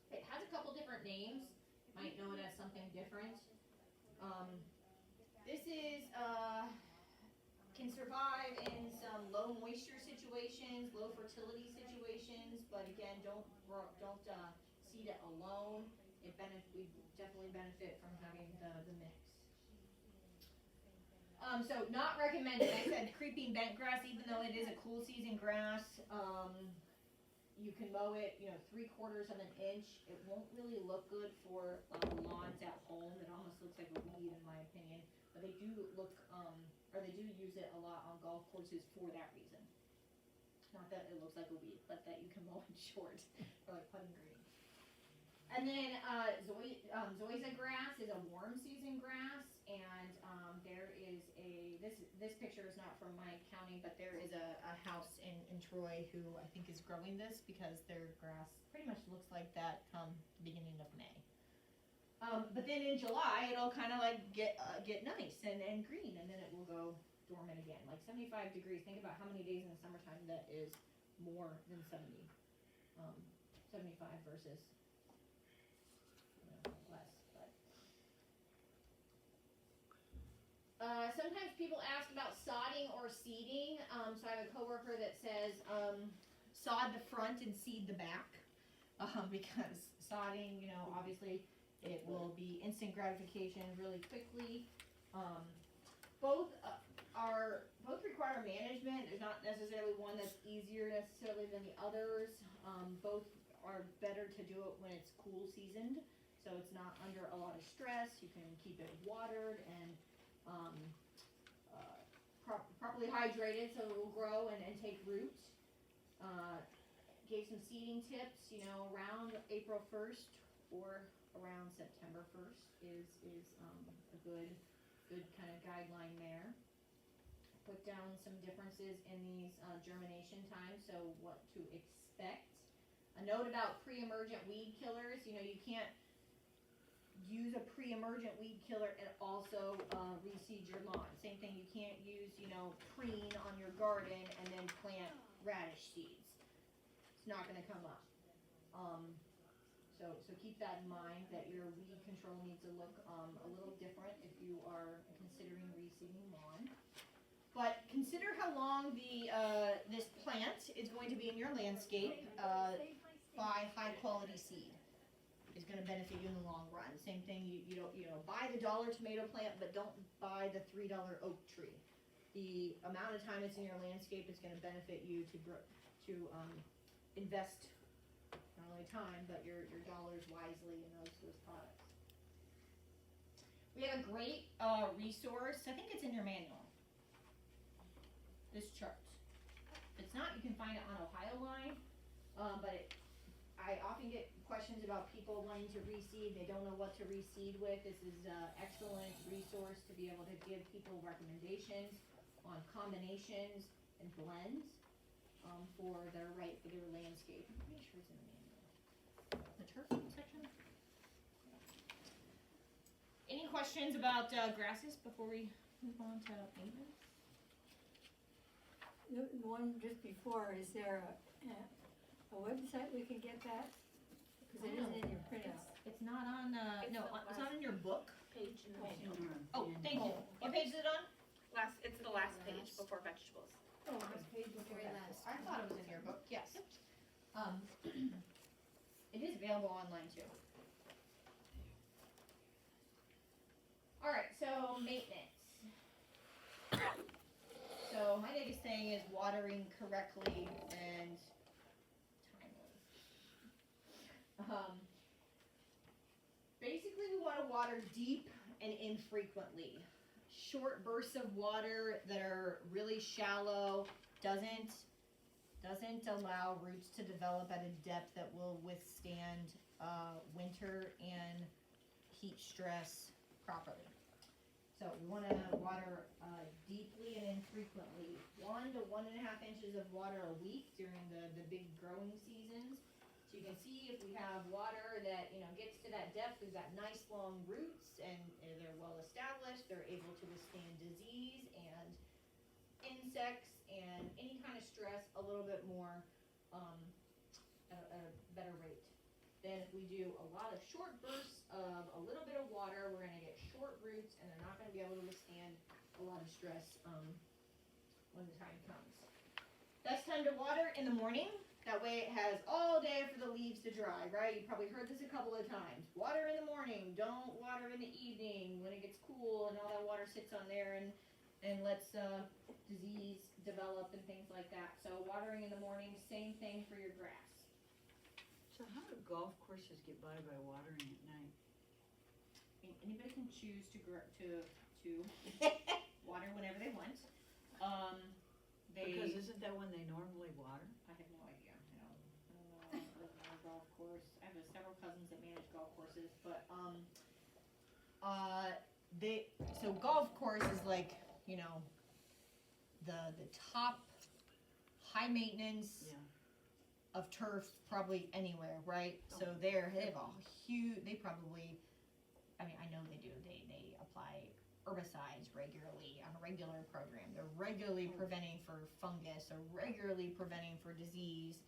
It has a couple different names. Might know it as something different. This is, can survive in some low moisture situations, low fertility situations, but again, don't seed it alone. We definitely benefit from having the mix. So not recommended. I said creeping bent grass, even though it is a cool season grass. You can mow it, 3/4 of an inch. It won't really look good for lawns at home. It almost looks like a weed, in my opinion. But they do they do use it a lot on golf courses for that reason. Not that it looks like a weed, but that you can mow it short for like putting green. And then zoysia grass is a warm season grass, and there is this picture is not from my county, but there is a house in Troy who I think is growing this because their grass pretty much looks like that come the beginning of May. But then in July it'll kind of like get nice and green, and then it will go dormant again. Like 75 degrees. Think about how many days in the summertime that is more than 70. 75 versus less. But sometimes people ask about sodding or seeding. So I have a coworker that says sod the front and seed the back, because sodding, obviously it will be instant gratification really quickly. Both require management. There's not necessarily one that's easier necessarily than the others. Both are better to do it when it's cool seasoned, so it's not under a lot of stress. You can keep it watered and properly hydrated so it will grow and take root. Gave some seeding tips, around April 1st or around September 1st is a good kind of guideline there. Put down some differences in these germination times, so what to expect. A note about pre-emergent weed killers. You can't use a pre-emergent weed killer and also reseed your lawn. Same thing, you can't use, preen on your garden and then plant radish seeds. It's not going to come up. So keep that in mind, that your weed control needs to look a little different if you are considering reseeding lawn. But consider how long this plant is going to be in your landscape. Buy high quality seed. Is going to benefit you in the long run. Same thing, you don't buy the $1 tomato plant, but don't buy the $3 oak tree. The amount of time it's in your landscape is going to benefit you to grow, to invest not only time but your dollars wisely in those products. We have a great resource. I think it's in your manual. This chart. If it's not, you can find it on Ohio Line, but I often get questions about people wanting to reseed. They don't know what to reseed with. This is an excellent resource to be able to give people recommendations on combinations and blends for their landscape. I'm pretty sure it's in the manual. The turf section. Any questions about grasses before we move on to maintenance? The one just before, is there a website we can get that? Because it isn't in your printout. It's not on, it's not in your book. Page in the manual. Oh, thank you. What page is it on? It's the last page before vegetables. Oh, this page before Very that. last. I thought it was in your book, yes. It is available online too. Alright, so maintenance. So my biggest thing is watering correctly and timely. Basically we want to water deep and infrequently. Short bursts of water that are really shallow doesn't allow roots to develop at a depth that will withstand winter and heat stress properly. So we want to water deeply and infrequently. 1 to 1.5 inches of water a week during the big growing seasons. So you can see if we have water that gets to that depth, we've got nice long roots and they're well established. They're able to withstand disease and insects and any kind of stress a little bit more at a better rate. Then if we do a lot of short bursts of a little bit of water, we're going to get short roots and they're not going to be able to withstand a lot of stress when the time comes. Best time to water in the morning. That way it has all day for to dry, right? You probably heard this a couple of times. Water in the morning, don't water in the evening when it gets cool and all that water sits on there and lets disease develop and things like that. So watering in the morning, same thing for your grass. So how do golf courses get by watering at night? I mean, anybody can choose to water whenever they want. Because isn't that when they normally water? I have no idea. I don't know a golf course. I have several cousins that manage golf courses, but so golf course is like, you know, the top high maintenance of turf probably anywhere, right? So they have a huge, they probably, I mean, I know they do, they apply herbicides regularly on a regular program. They're regularly preventing for fungus or regularly preventing for disease,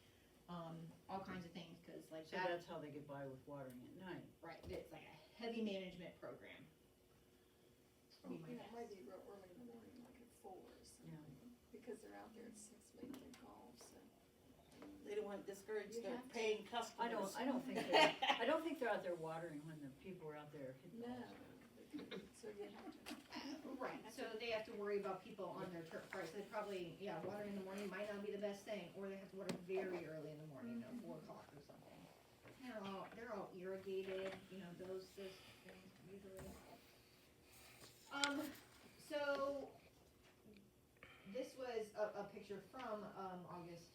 all kinds of things, cause like So that's how they get by with watering at night. right, it's like a heavy management program. Be my It guess. might be real early in the morning, like at 4 or something, because they're out there at 6 making their calls, so. They don't want to discourage You their have to. paying customers. I don't think they're out there watering when the people are out there hitting No, balls. so you have to. Right, so they have to worry about people on their turf, right, so they probably, water in the morning might not be the best thing, or they have to water very early in the morning, 4 o'clock or something. They're all irrigated, those things usually. So, this was a picture from, August,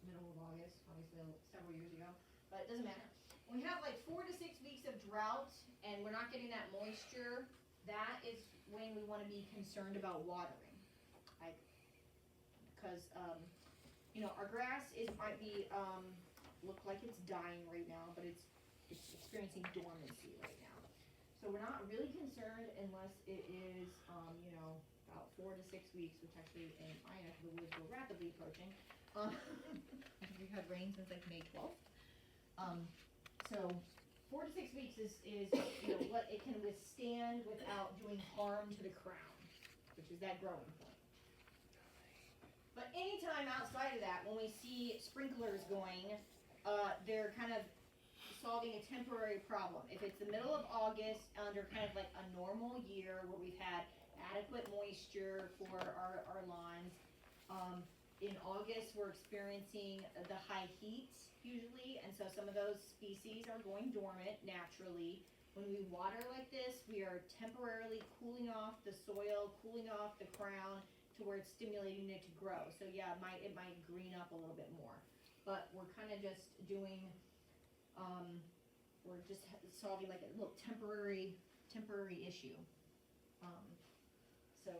middle of August, obviously several years ago, but it doesn't matter. When we have like 4 to 6 weeks of drought, and we're not getting that moisture, that is when we wanna be concerned about watering. Because, our grass might be, look like it's dying right now, but it's experiencing dormancy right now. So we're not really concerned unless it is, about 4 to 6 weeks, which actually in my neck of the woods we're rapidly approaching. We've had rain since like May 12th. So 4 to 6 weeks is what it can withstand without doing harm to the crown, which is that growing point. But anytime outside of that, when we see sprinklers going, they're kind of solving a temporary problem. If it's the middle of August, under kind of like a normal year where we've had adequate moisture for our lawns, in August we're experiencing the high heat usually, and so some of those species are going dormant naturally. When we water like this, we are temporarily cooling off the soil, cooling off the crown to where it's stimulating it to grow. So yeah, it might green up a little bit more, but we're kind of just doing, we're just solving like a little temporary issue. So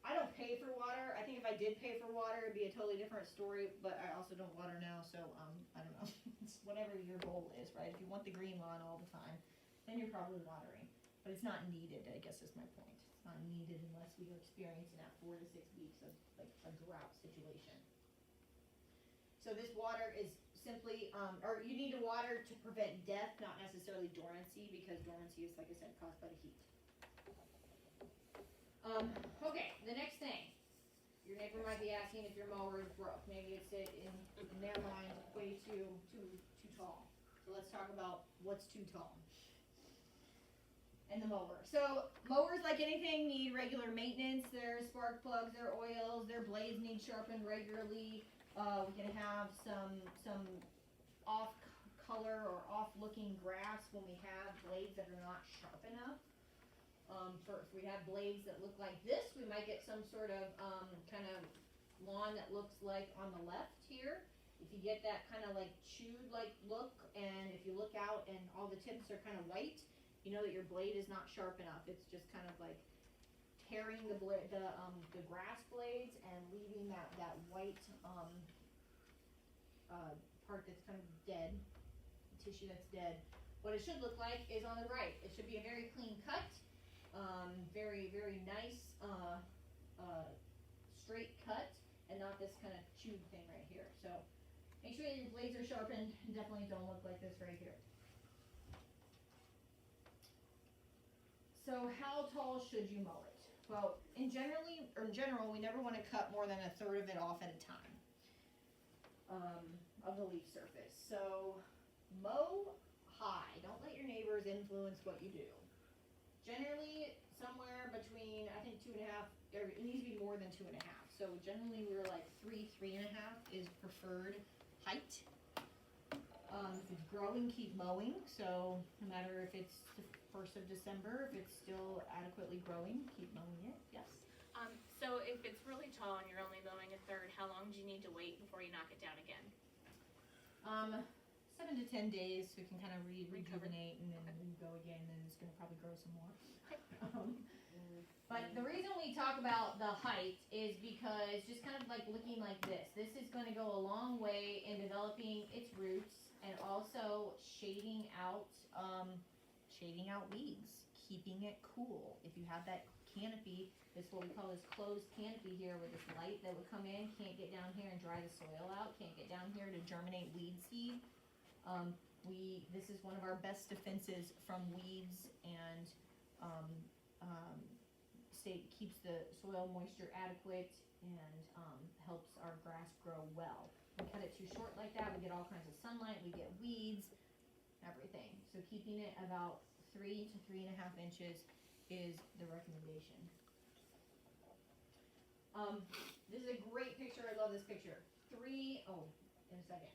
I don't pay for water. I think if I did pay for water, it'd be a totally different story, but I also don't water now, so I don't know. It's whatever your goal is, right? If you want the green lawn all the time, then you're probably watering, but it's not needed, I guess is my point. It's not needed unless we are experiencing that 4 to 6 weeks of like a drought situation. So this water is simply, or you need to water to prevent death, not necessarily dormancy, because dormancy is, like I said, caused by the heat. Okay, the next thing. Your neighbor might be asking if your mower is broke. Maybe it's in their mind way too tall. So let's talk about what's too tall. And the mower. So mowers, like anything, need regular maintenance. Their spark plugs, their oils, their blades need sharpened regularly. We can have some off color or off looking grass when we have blades that are not sharp enough. If we have blades that look like this, we might get some sort of kind of lawn that looks like on the left here. If you get that kind of like chewed like look, and if you look out and all the tips are kind of white, you know that your blade is not sharp enough. It's just kind of like tearing the grass blades and leaving that white part that's kind of dead, tissue that's dead. What it should look like is on the right. It should be a very clean cut, very, very nice straight cut, and not this kind of chewed thing right here. So make sure that your blades are sharpened, and definitely don't look like this right here. So how tall should you mow it? Well, in general, we never want to cut more than 1/3 of it off at a time, of the leaf surface. So mow high. Don't let your neighbors influence what you do. Generally, somewhere between, I think 2.5, or it needs to be more than 2.5. So generally we're like 3.5 is preferred height. If it's growing, keep mowing. So no matter if it's the 1st of December, if it's still adequately growing, keep mowing it. Yes. So if it's really tall and you're only mowing a third, how long do you need to wait before you knock it down again? 7 to 10 days, so it can kind of Recover. rejuvenate and then go again, and it's going to probably grow some more. But the reason we talk about the height is because just kind of like looking like this is going to go a long way in developing its roots and also shading out weeds, keeping it cool. If you have that canopy, this what we call this closed canopy here, with this light that would come in, can't get down here and dry the soil out, can't get down here to germinate weed seed. This is one of our best defenses from weeds, and keeps the soil moisture adequate and helps our grass grow well. We cut it too short like that, we get all kinds of sunlight, we get weeds, everything. So keeping it about 3 to 3.5 inches is the recommendation. This is a great picture. I love this picture. In a second.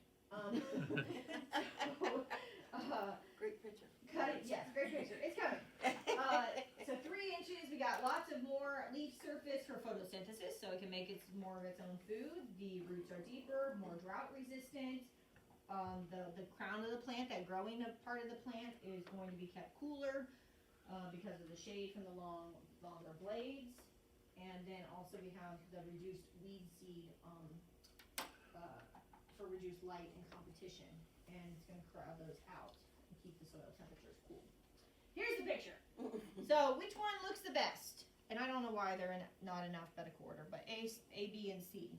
Great picture. Cut it. Yes, great picture. It's coming. So 3 inches. We got lots of more leaf surface for photosynthesis, so it can make more of its own food. The roots are deeper, more drought resistant. The crown of the plant, that growing part of the plant, is going to be kept cooler because of the shade from the longer blades. And then also we have the reduced weed seed for reduced light and competition, and it's going to crowd those out and keep the soil temperatures cool. Here's the picture. So which one looks the best? And I don't know why they're in not in alphabetical order, but A, B, and C,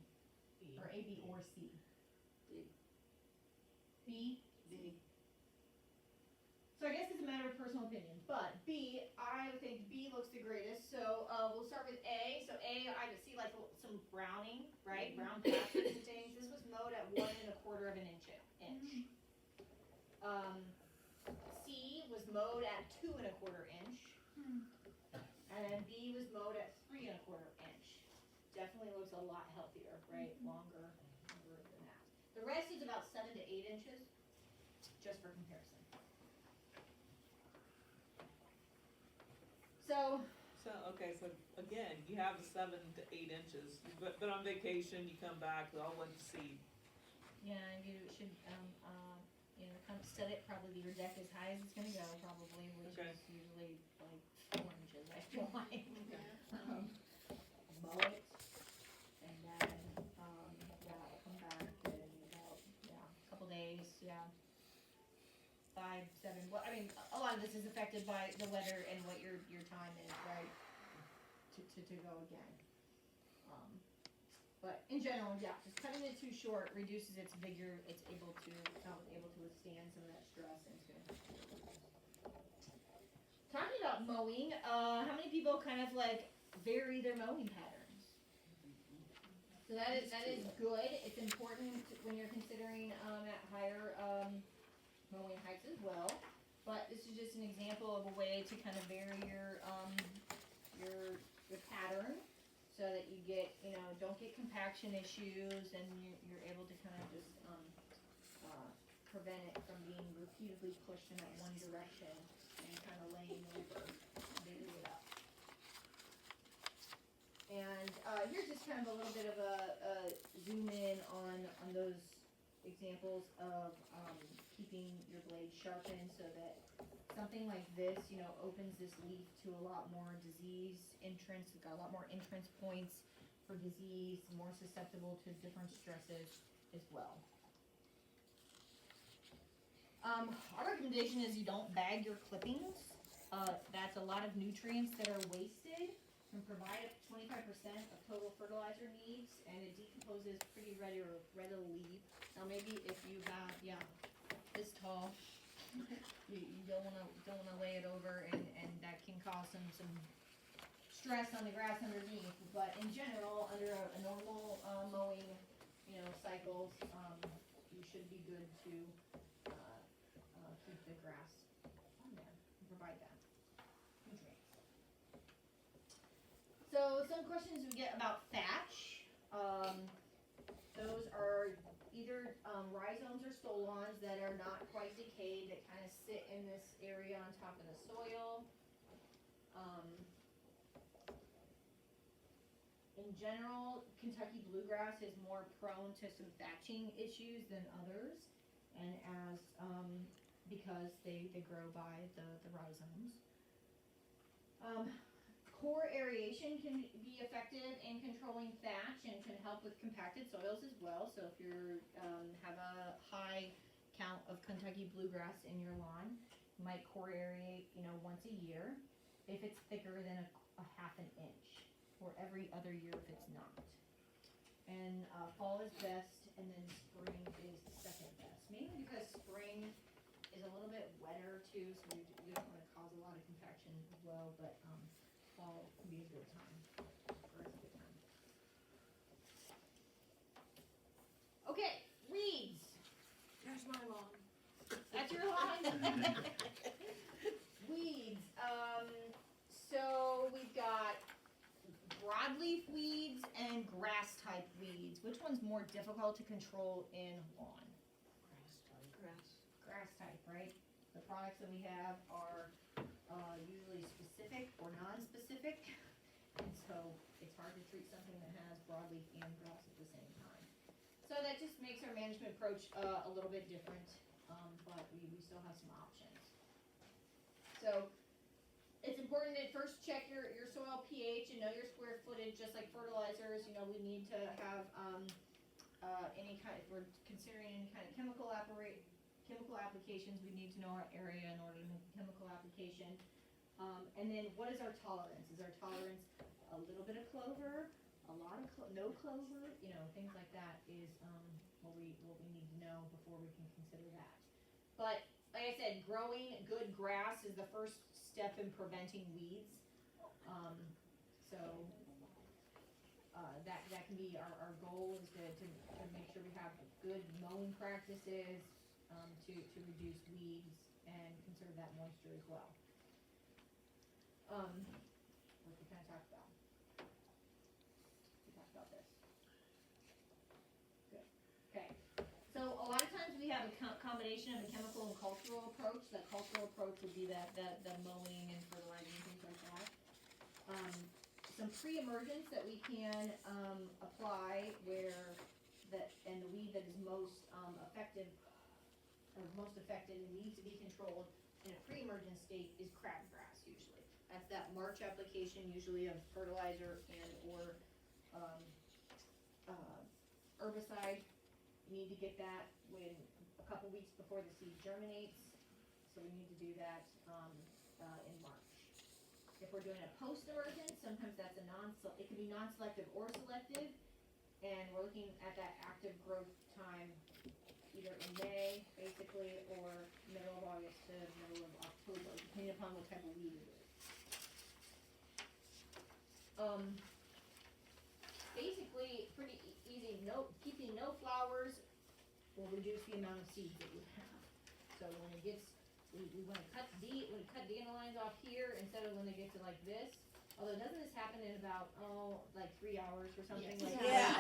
or A, B, or C. B. So I guess it's a matter of personal opinion, but B, I think B looks the greatest. So we'll start with A. So A, I see like some browning, right? Brown patches and things. This was mowed at 1 1/4 inch. C was mowed at 2 1/4 inch, and then B was mowed at 3 1/4 inch. Definitely looks a lot healthier, right? Longer than that. The rest is about 7 to 8 inches, just for comparison. So again, you have the 7 to 8 inches, but on vacation, you come back, we all went to see. Yeah, you should, kind of set it probably your deck as high as it's gonna go, probably, which Okay. is usually like 4 inches, I feel like. Mow it, and then, come back in about, a couple days, 5, 7, well, I mean, a lot of this is affected by the weather and what your time is, right, to go again. But in general, just cutting it too short reduces its vigor. It's able to withstand some of that stress, and it's gonna help. Talking about mowing, how many people kind of like vary their mowing patterns? So that is good. It's important when you're considering at higher mowing heights as well. But this is just an example of a way to kind of vary your pattern, so that you get, don't get compaction issues, and you're able to kind of just prevent it from being repeatedly pushed in that one direction and kind of laying over, digging it up. And here's just kind of a little bit of a zoom in on those examples of keeping your blade sharpened, so that something like this, opens this leaf to a lot more disease entrance. It's got a lot more entrance points for disease, more susceptible to different stresses as well. Our recommendation is you don't bag your clippings. That's a lot of nutrients that are wasted, and provide up to 25% of total fertilizer needs, and it decomposes pretty readily. Now maybe if you have, this tall, you don't wanna lay it over, and that can cause some stress on the grass underneath. But in general, under a normal mowing, cycles, you should be good to the grass on there and provide that nutrients. So some questions we get about thatch. Those are either rhizomes or stolons that are not quite decayed, that kind of sit in this area on top of the soil. In general, Kentucky bluegrass is more prone to some thatching issues than others, and because they grow by the rhizomes. Core aeration can be effective in controlling thatch and can help with compacted soils as well. So if you have a high count of Kentucky bluegrass in your lawn, you might core aerate, once a year. If it's thicker than a half an inch, or every other year if it's not. And fall is best, and then spring is the second best. Mainly because spring is a little bit wetter too, so you don't want to cause a lot of compaction as well, but fall can be a good time, or it's a good time. Okay, weeds. Here's my lawn. That's your lawn? Weeds. So we've got broadleaf weeds and grass type weeds. Which one's more difficult to control in lawn? Grass type, right? The products that we have are usually specific or non-specific, and so it's hard to treat something that has broadleaf and grass at the same time. So that just makes our management approach a little bit different, but we still have some options. So it's important to first check your soil pH and know your square footage, just like fertilizers. We need to have any kind, if we're considering any kind of chemical applications, we need to know our area in order to make a chemical application. And then what is our tolerance? Is our tolerance a little bit of clover, a lot of no clover, things like that is what we need to know before we can consider that. But like I said, growing good grass is the first step in preventing weeds. That can be our goal, is to make sure we have good mowing practices to reduce weeds and conserve that moisture as well. What we kind of talked about. We talked about this. Good. Okay. So a lot of times we have a combination of a chemical and cultural approach. The cultural approach would be the mowing and fertilizing and things like that. Some pre-emergence that we can apply where the weed that is most effective or most affected and needs to be controlled in a pre-emergent state is crabgrass usually. That's that March application usually of fertilizer and or herbicide. You need to get that when a couple weeks before the seed germinates. So we need to do that in March. If we're doing a post-emergence, sometimes that's it can be non-selective or selective, and we're looking at that active growth time either in May, basically, or middle of August to middle of October, depending upon what type of weed it is. Basically, pretty easy. Keeping no flowers will reduce the amount of seeds that you have. So when it gets, we want to cut dandelions off here instead of when they get to like this. Although doesn't this happen in about 3 hours or something like that? Yeah.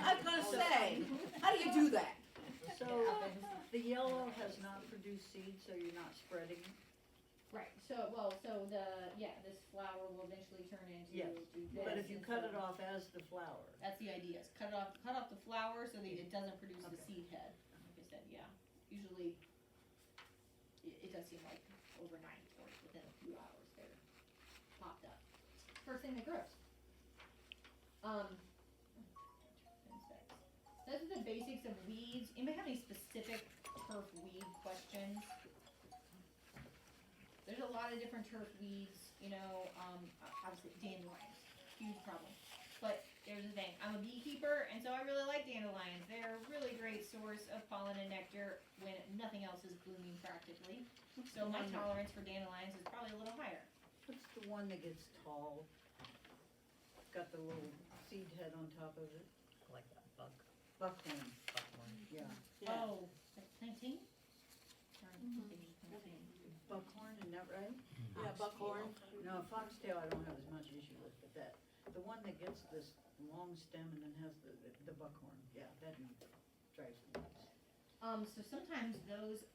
I was gonna say, how do you do that? So the yellow has not produced seed, so you're not spreading. Right. This flower will eventually turn into Yes. this. But if you cut it off as the flower. That's the idea. Is cut off the flower so that it doesn't produce the seed head. Like I said, yeah. Usually, it does seem like overnight or within a few hours they're popped up. First thing that grows. Those are the basics of weeds. Anybody have any specific turf weed questions? There's a lot of different turf weeds, obviously dandelions, huge problem. But there's the thing, I'm a beekeeper, and so I really like dandelions. They're a really great source of pollen and nectar when nothing else is blooming practically. So my tolerance for dandelions is probably a little higher. What's the one that gets tall? Got the little seed head on top of it. Like that bug. Buckhorn, Buckhorn. yeah. Oh, like 19? Sorry, Mhm. maybe 19. right? Yeah, buckhorn. No, foxtail I don't have as much issue with, but the one that gets this long stem and then has the buckhorn, yeah, that drives me nuts. So sometimes those,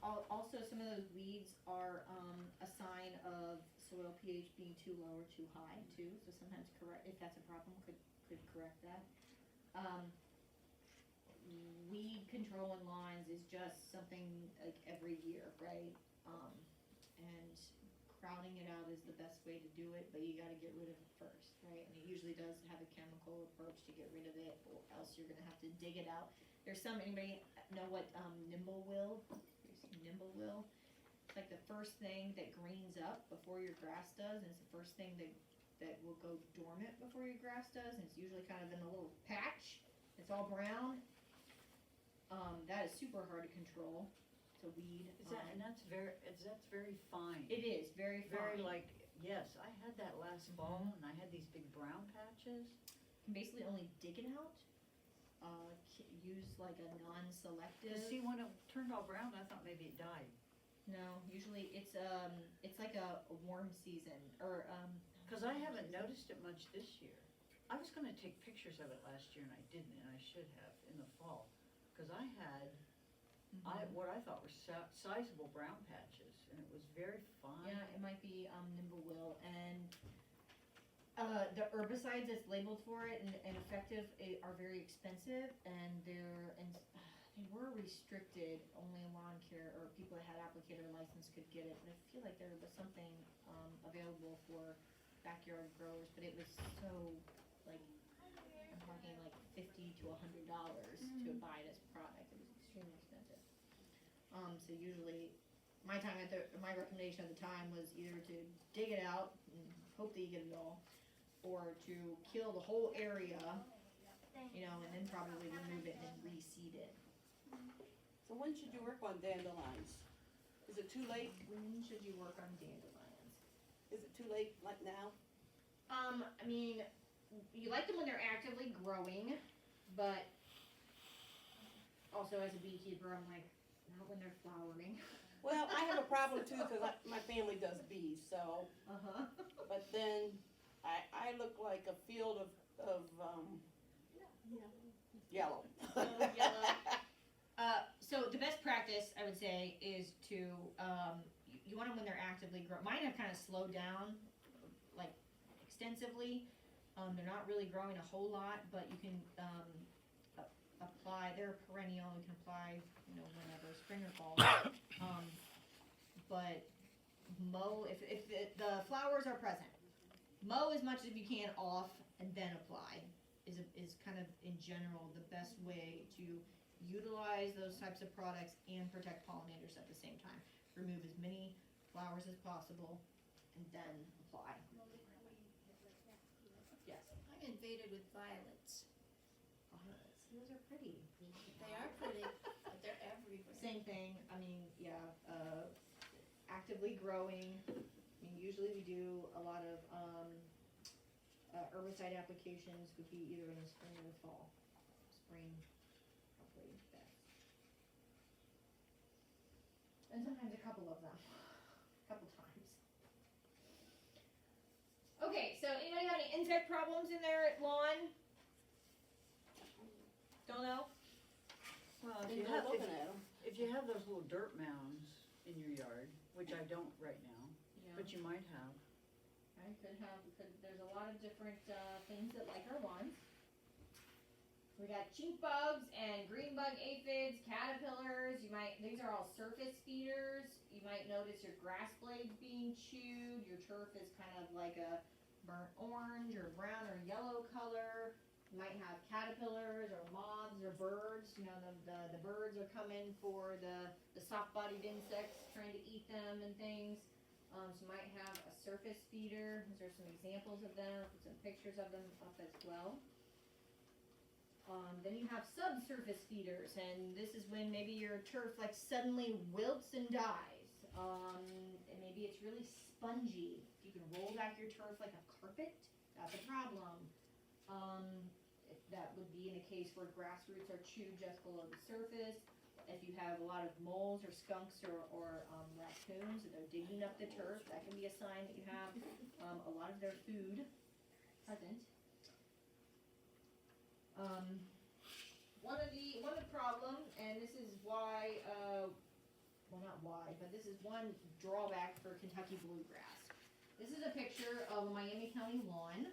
also some of those weeds are, a sign of soil pH being too low or too high too, so sometimes if that's a problem, could correct that. Weed control in lawns is just something like every year, right? And crowding it out is the best way to do it, but you gotta get rid of it first, right? And it usually does have a chemical approach to get rid of it, or else you're gonna have to dig it out. There's anybody know what, nimble-will? Nimble-will? It's like the first thing that greens up before your grass does, and it's the first thing that will go dormant before your grass does, and it's usually kind of in a little patch. It's all brown. That is super hard to control. It's a weed. And that's very fine. It is very fine. Very yes, I had that last fall and I had these big brown patches. You can basically only dig it out. Use like a non-selective. See, when it turned all brown, I thought maybe it died. No, usually it's like a warm season or Cause I haven't noticed it much this year. I was gonna take pictures of it last year and I didn't, and I should have in the fall. Cause I had, what I thought were sizable brown patches, and it was very fine. Yeah, it might be nimble-will, and the herbicides that's labeled for it and effective are very expensive, and they were restricted. Only lawn care or people that had applicator license could get it. And I feel like there was something available for backyard growers, but it was so I'm talking like $50 to $100 to buy this product. It was extremely expensive. So usually, my recommendation at the time was either to dig it out and hope that you get it all, or to kill the whole area, and then probably remove it and reseed it. So when should you work on dandelions? Is it too late? When should you work on dandelions? Is it too late, like now? I mean, you like them when they're actively growing, but also as a beekeeper, I'm like, not when they're flowering. Well, I have a problem too, cause my family does bees, so, but then I look like a field of yellow. So the best practice, I would say, is to, you want them when they're actively growing. Mine have kind of slowed down, like, extensively. They're not really growing a whole lot, but you can, apply, they're perennial, you can apply, whenever, spring or fall. But mow, if the flowers are present, mow as much as you can off and then apply is kind of, in general, the best way to utilize those types of products and protect pollinators at the same time. Remove as many flowers as possible and then apply. Yes. I'm invaded with violets. Violets, those are pretty. They are pretty, but they're everywhere. Same thing, I mean, actively growing. I mean, usually we do a lot of, herbicide applications would be either in the spring or the fall. Spring, probably best. And sometimes a couple of them, a couple times. Okay, so anybody have any insect problems in their lawn? Don't know? Well, if you have those little dirt mounds in your yard, which I don't right now, but you might have. I could have, there's a lot of different, things that like our lawns. We got chink bugs and green bug aphids, caterpillars, these are all surface feeders. You might notice your grass blades being chewed, your turf is kind of like a burnt orange or brown or yellow color. You might have caterpillars or moths or birds, the birds are coming for the soft-bodied insects, trying to eat them and things. So you might have a surface feeder. These are some examples of them. I'll put some pictures of them up as well. Then you have subsurface feeders, and this is when maybe your turf suddenly wilts and dies. And maybe it's really spongy. If you can roll back your turf like a carpet, that's a problem. That would be in a case where grass roots are chewed just below the surface, or if you have a lot of moles or skunks or raccoons, and they're digging up the turf, that can be a sign that you have a lot of their food present. One of the problem, and this is why, well, not why, but this is one drawback for Kentucky bluegrass. This is a picture of a Miami County lawn.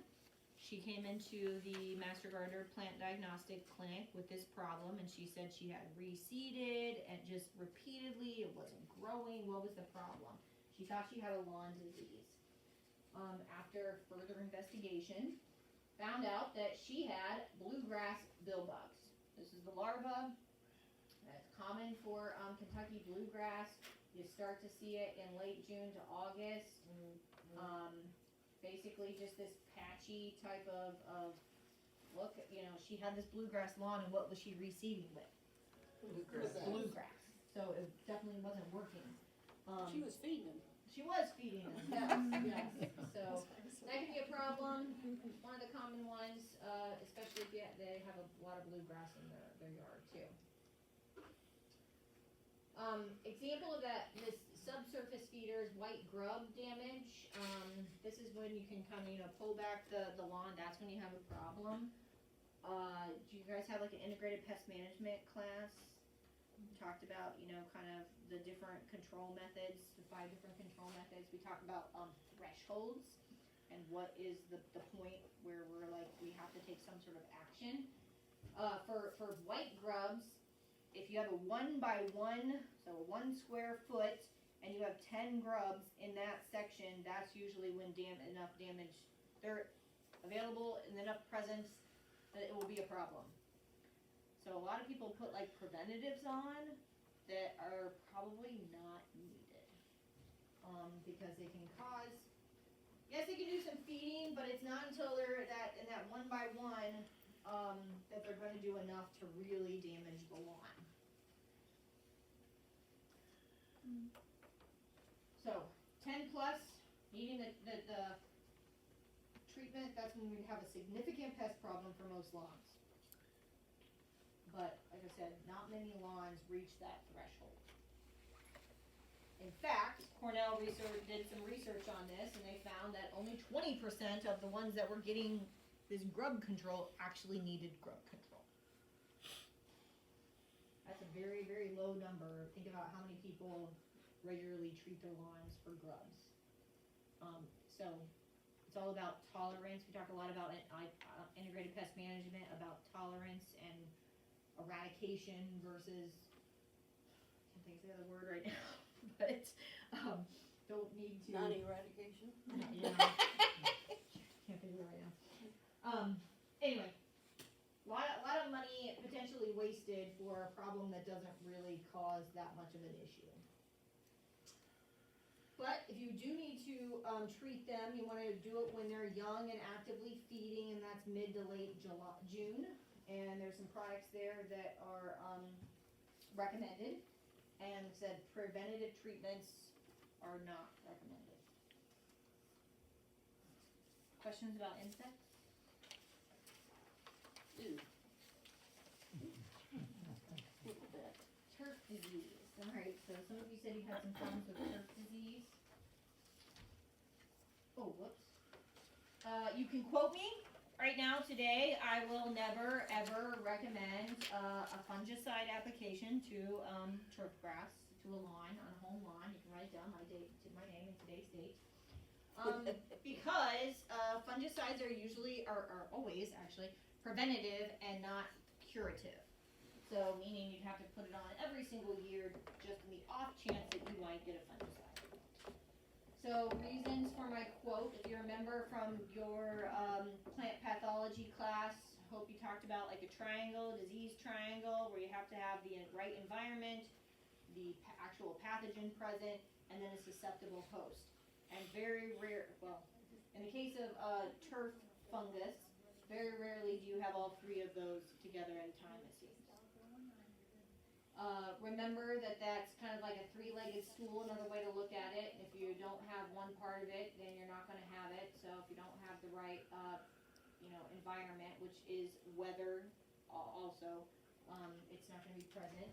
She came into the Master Gardener Plant Diagnostic Clinic with this problem, and she said she had reseeded and just repeatedly, it wasn't growing. What was the problem? She thought she had a lawn disease. After further investigation, found out that she had bluegrass billbugs. This is the larva. That's common for Kentucky bluegrass. You start to see it in late June to August. Basically just this patchy type of look. You know, she had this bluegrass lawn, and what was she reseeding with? Bluegrass. So it definitely wasn't working. She was feeding them. She was feeding them, yes. So that can be a problem. One of the common ones, especially if they have a lot of bluegrass in their yard too. Example of that, this subsurface feeders, white grub damage. This is when you can kind of, pull back the lawn. That's when you have a problem. Do you guys have like an integrated pest management class? Talked about, kind of the different control methods, the 5 different control methods. We talked about thresholds and what is the point where we're like, we have to take some sort of action. For white grubs, if you have a 1 by 1, so 1 square foot, and you have 10 grubs in that section, that's usually when enough damage, they're available in enough presence that it will be a problem. So a lot of people put like preventatives on that are probably not needed, because they can cause, yes, they can do some feeding, but it's not until they're in that 1 by 1 that they're going to do enough to really damage the lawn. So 10 plus, needing the treatment, that's when we have a significant pest problem for most lawns. But like I said, not many lawns reach that threshold. In fact, Cornell did some research on this, and they found that only 20% of the ones that were getting this grub control actually needed grub control. That's a very, very low number. Think about how many people regularly treat their lawns for grubs. So it's all about tolerance. We talk a lot about integrated pest management, about tolerance and eradication versus, I can't think of the other word right now, but don't need to. Non-eradication? Yeah. Can't think of it right now. Anyway, a lot of money potentially wasted for a problem that doesn't really cause that much of an issue. But if you do need to treat them, you want to do it when they're young and actively feeding, and that's mid to late June. And there's some products there that are recommended, and said preventative treatments are not recommended. Questions about insects? Ew. Turf disease. Alright, so some of you said you had some problems with turf disease. Oh, whoops. You can quote me. Right now, today, I will never, ever recommend a fungicide application to turf grass, to a lawn, on a home lawn. You can write down my name and today's date. Because fungicides are always actually preventative and not curative. So meaning you'd have to put it on every single year just in the off chance that you might get a fungicide. So reasons for my quote, if you remember from your plant pathology class, hope you talked about like a triangle, disease triangle, where you have to have the right environment, the actual pathogen present, and then a susceptible host. And very rare, well, in the case of turf fungus, very rarely do you have all 3 of those together at a time, it seems. Remember that that's kind of like a 3-legged stool, another way to look at it. If you don't have one part of it, then you're not going to have it. So if you don't have the right, environment, which is weather also, it's not going to be present.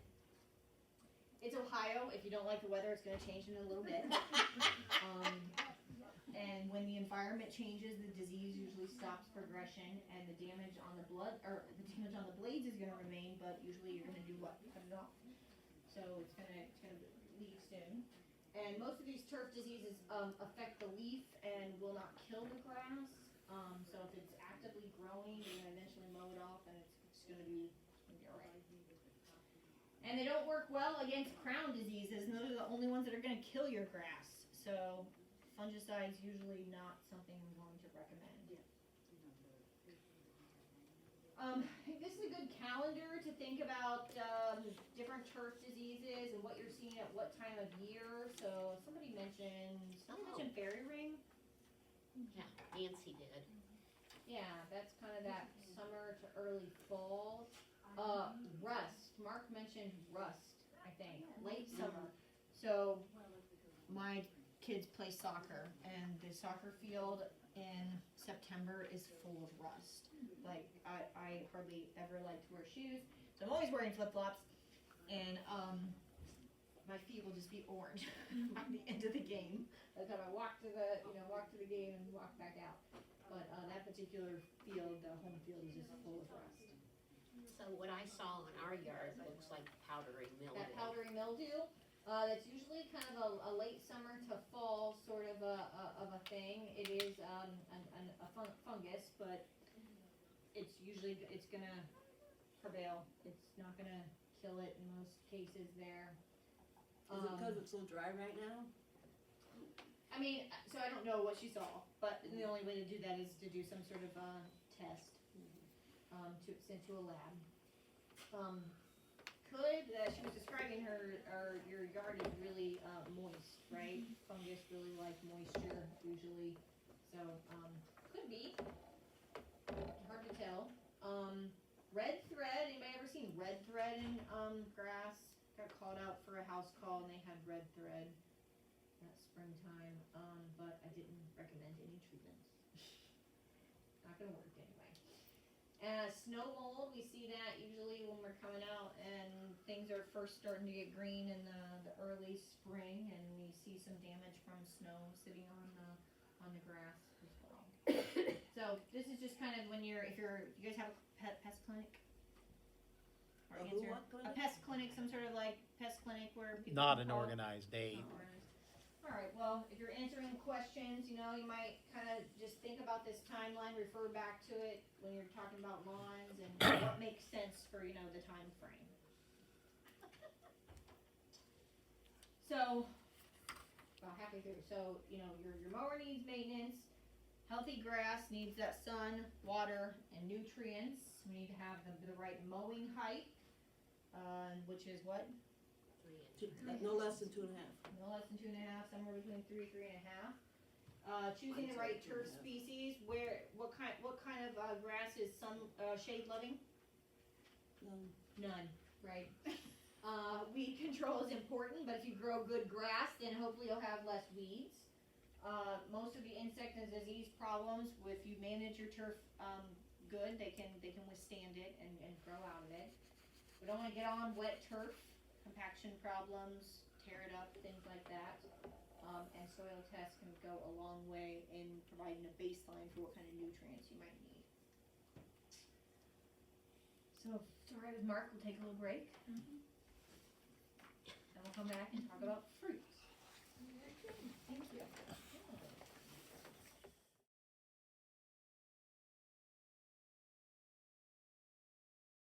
it's Ohio. If you don't like the weather, it's going to change in a little bit. And when the environment changes, the disease usually stops progression, and the damage on the blood or the damage on the blades is going to remain. But usually, you're going to do what? Cut it off. So it's going to leave soon. And most of these turf diseases affect the leaf and will not kill the grass. So if it's actively growing, you're gonna eventually mow it off, and it's gonna be alright. And they don't work well against crown diseases, and those are the only ones that are gonna kill your grass. So fungicide's usually not something I'm going to recommend. This is a good calendar to think about different turf diseases and what you're seeing at what time of year. So somebody mentioned fairy ring. Yeah, Nancy did. Yeah, that's kind of that summer to early fall. Rust. Mark mentioned rust, I think, late summer. So my kids play soccer, and the soccer field in September is full of rust. Like, I hardly ever like to wear shoes, so I'm always wearing flip-flops, and my feet will just be orange by the end of the game. By the time I walk to the game and walk back out. But that particular field, the home field, is just full of rust. So what I saw in our yard looks like powdery mildew. That powdery mildew, that's usually kind of a late summer to fall sort of a thing. It is a fungus, but it's gonna prevail. It's not gonna kill it in most cases there. Is it because it's so dry right now? I mean, so I don't know what she saw, but the only way to do that is to do some sort of test, sent to a lab. She was describing your yard is really moist, right? Fungus really like moisture usually, so could be. Hard to tell. Red thread. Anybody ever seen red thread in grass? Got called out for a house call and they had red thread that springtime, but I didn't recommend any treatments. Not gonna work anyway. Snow mold, we see that usually when we're coming out and things are first starting to get green in the early spring, and we see some damage from snow sitting on the grass as well. So this is just kind of when you guys have a pest clinic? Or a pest clinic, some sort of like pest clinic where people Not an call? organized day. Not organized. Alright, well, if you're answering questions, you might kind of just think about this timeline, refer back to it when you're talking about lawns and what makes sense for, the time frame. So, about halfway through, so, your mower needs maintenance, healthy grass needs that sun, water, and nutrients. We need to have the right mowing height, which is what? 3 inches. No less than 2.5. No less than 2.5, somewhere between 3.5. Choosing the right turf species. What kind of grass is shade loving? None, right? Weed control is important, but if you grow good grass, then hopefully you'll have less weeds. Most of the insect and disease problems, if you manage your turf good, they can withstand it and grow out of it. We don't want to get on wet turf. Compaction problems, tear it up, things like that. And soil tests can go a long way in providing a baseline for what kind of nutrients you might need. So, if it's all right with Mark, we'll take a little break. Then we'll come back and talk about fruits.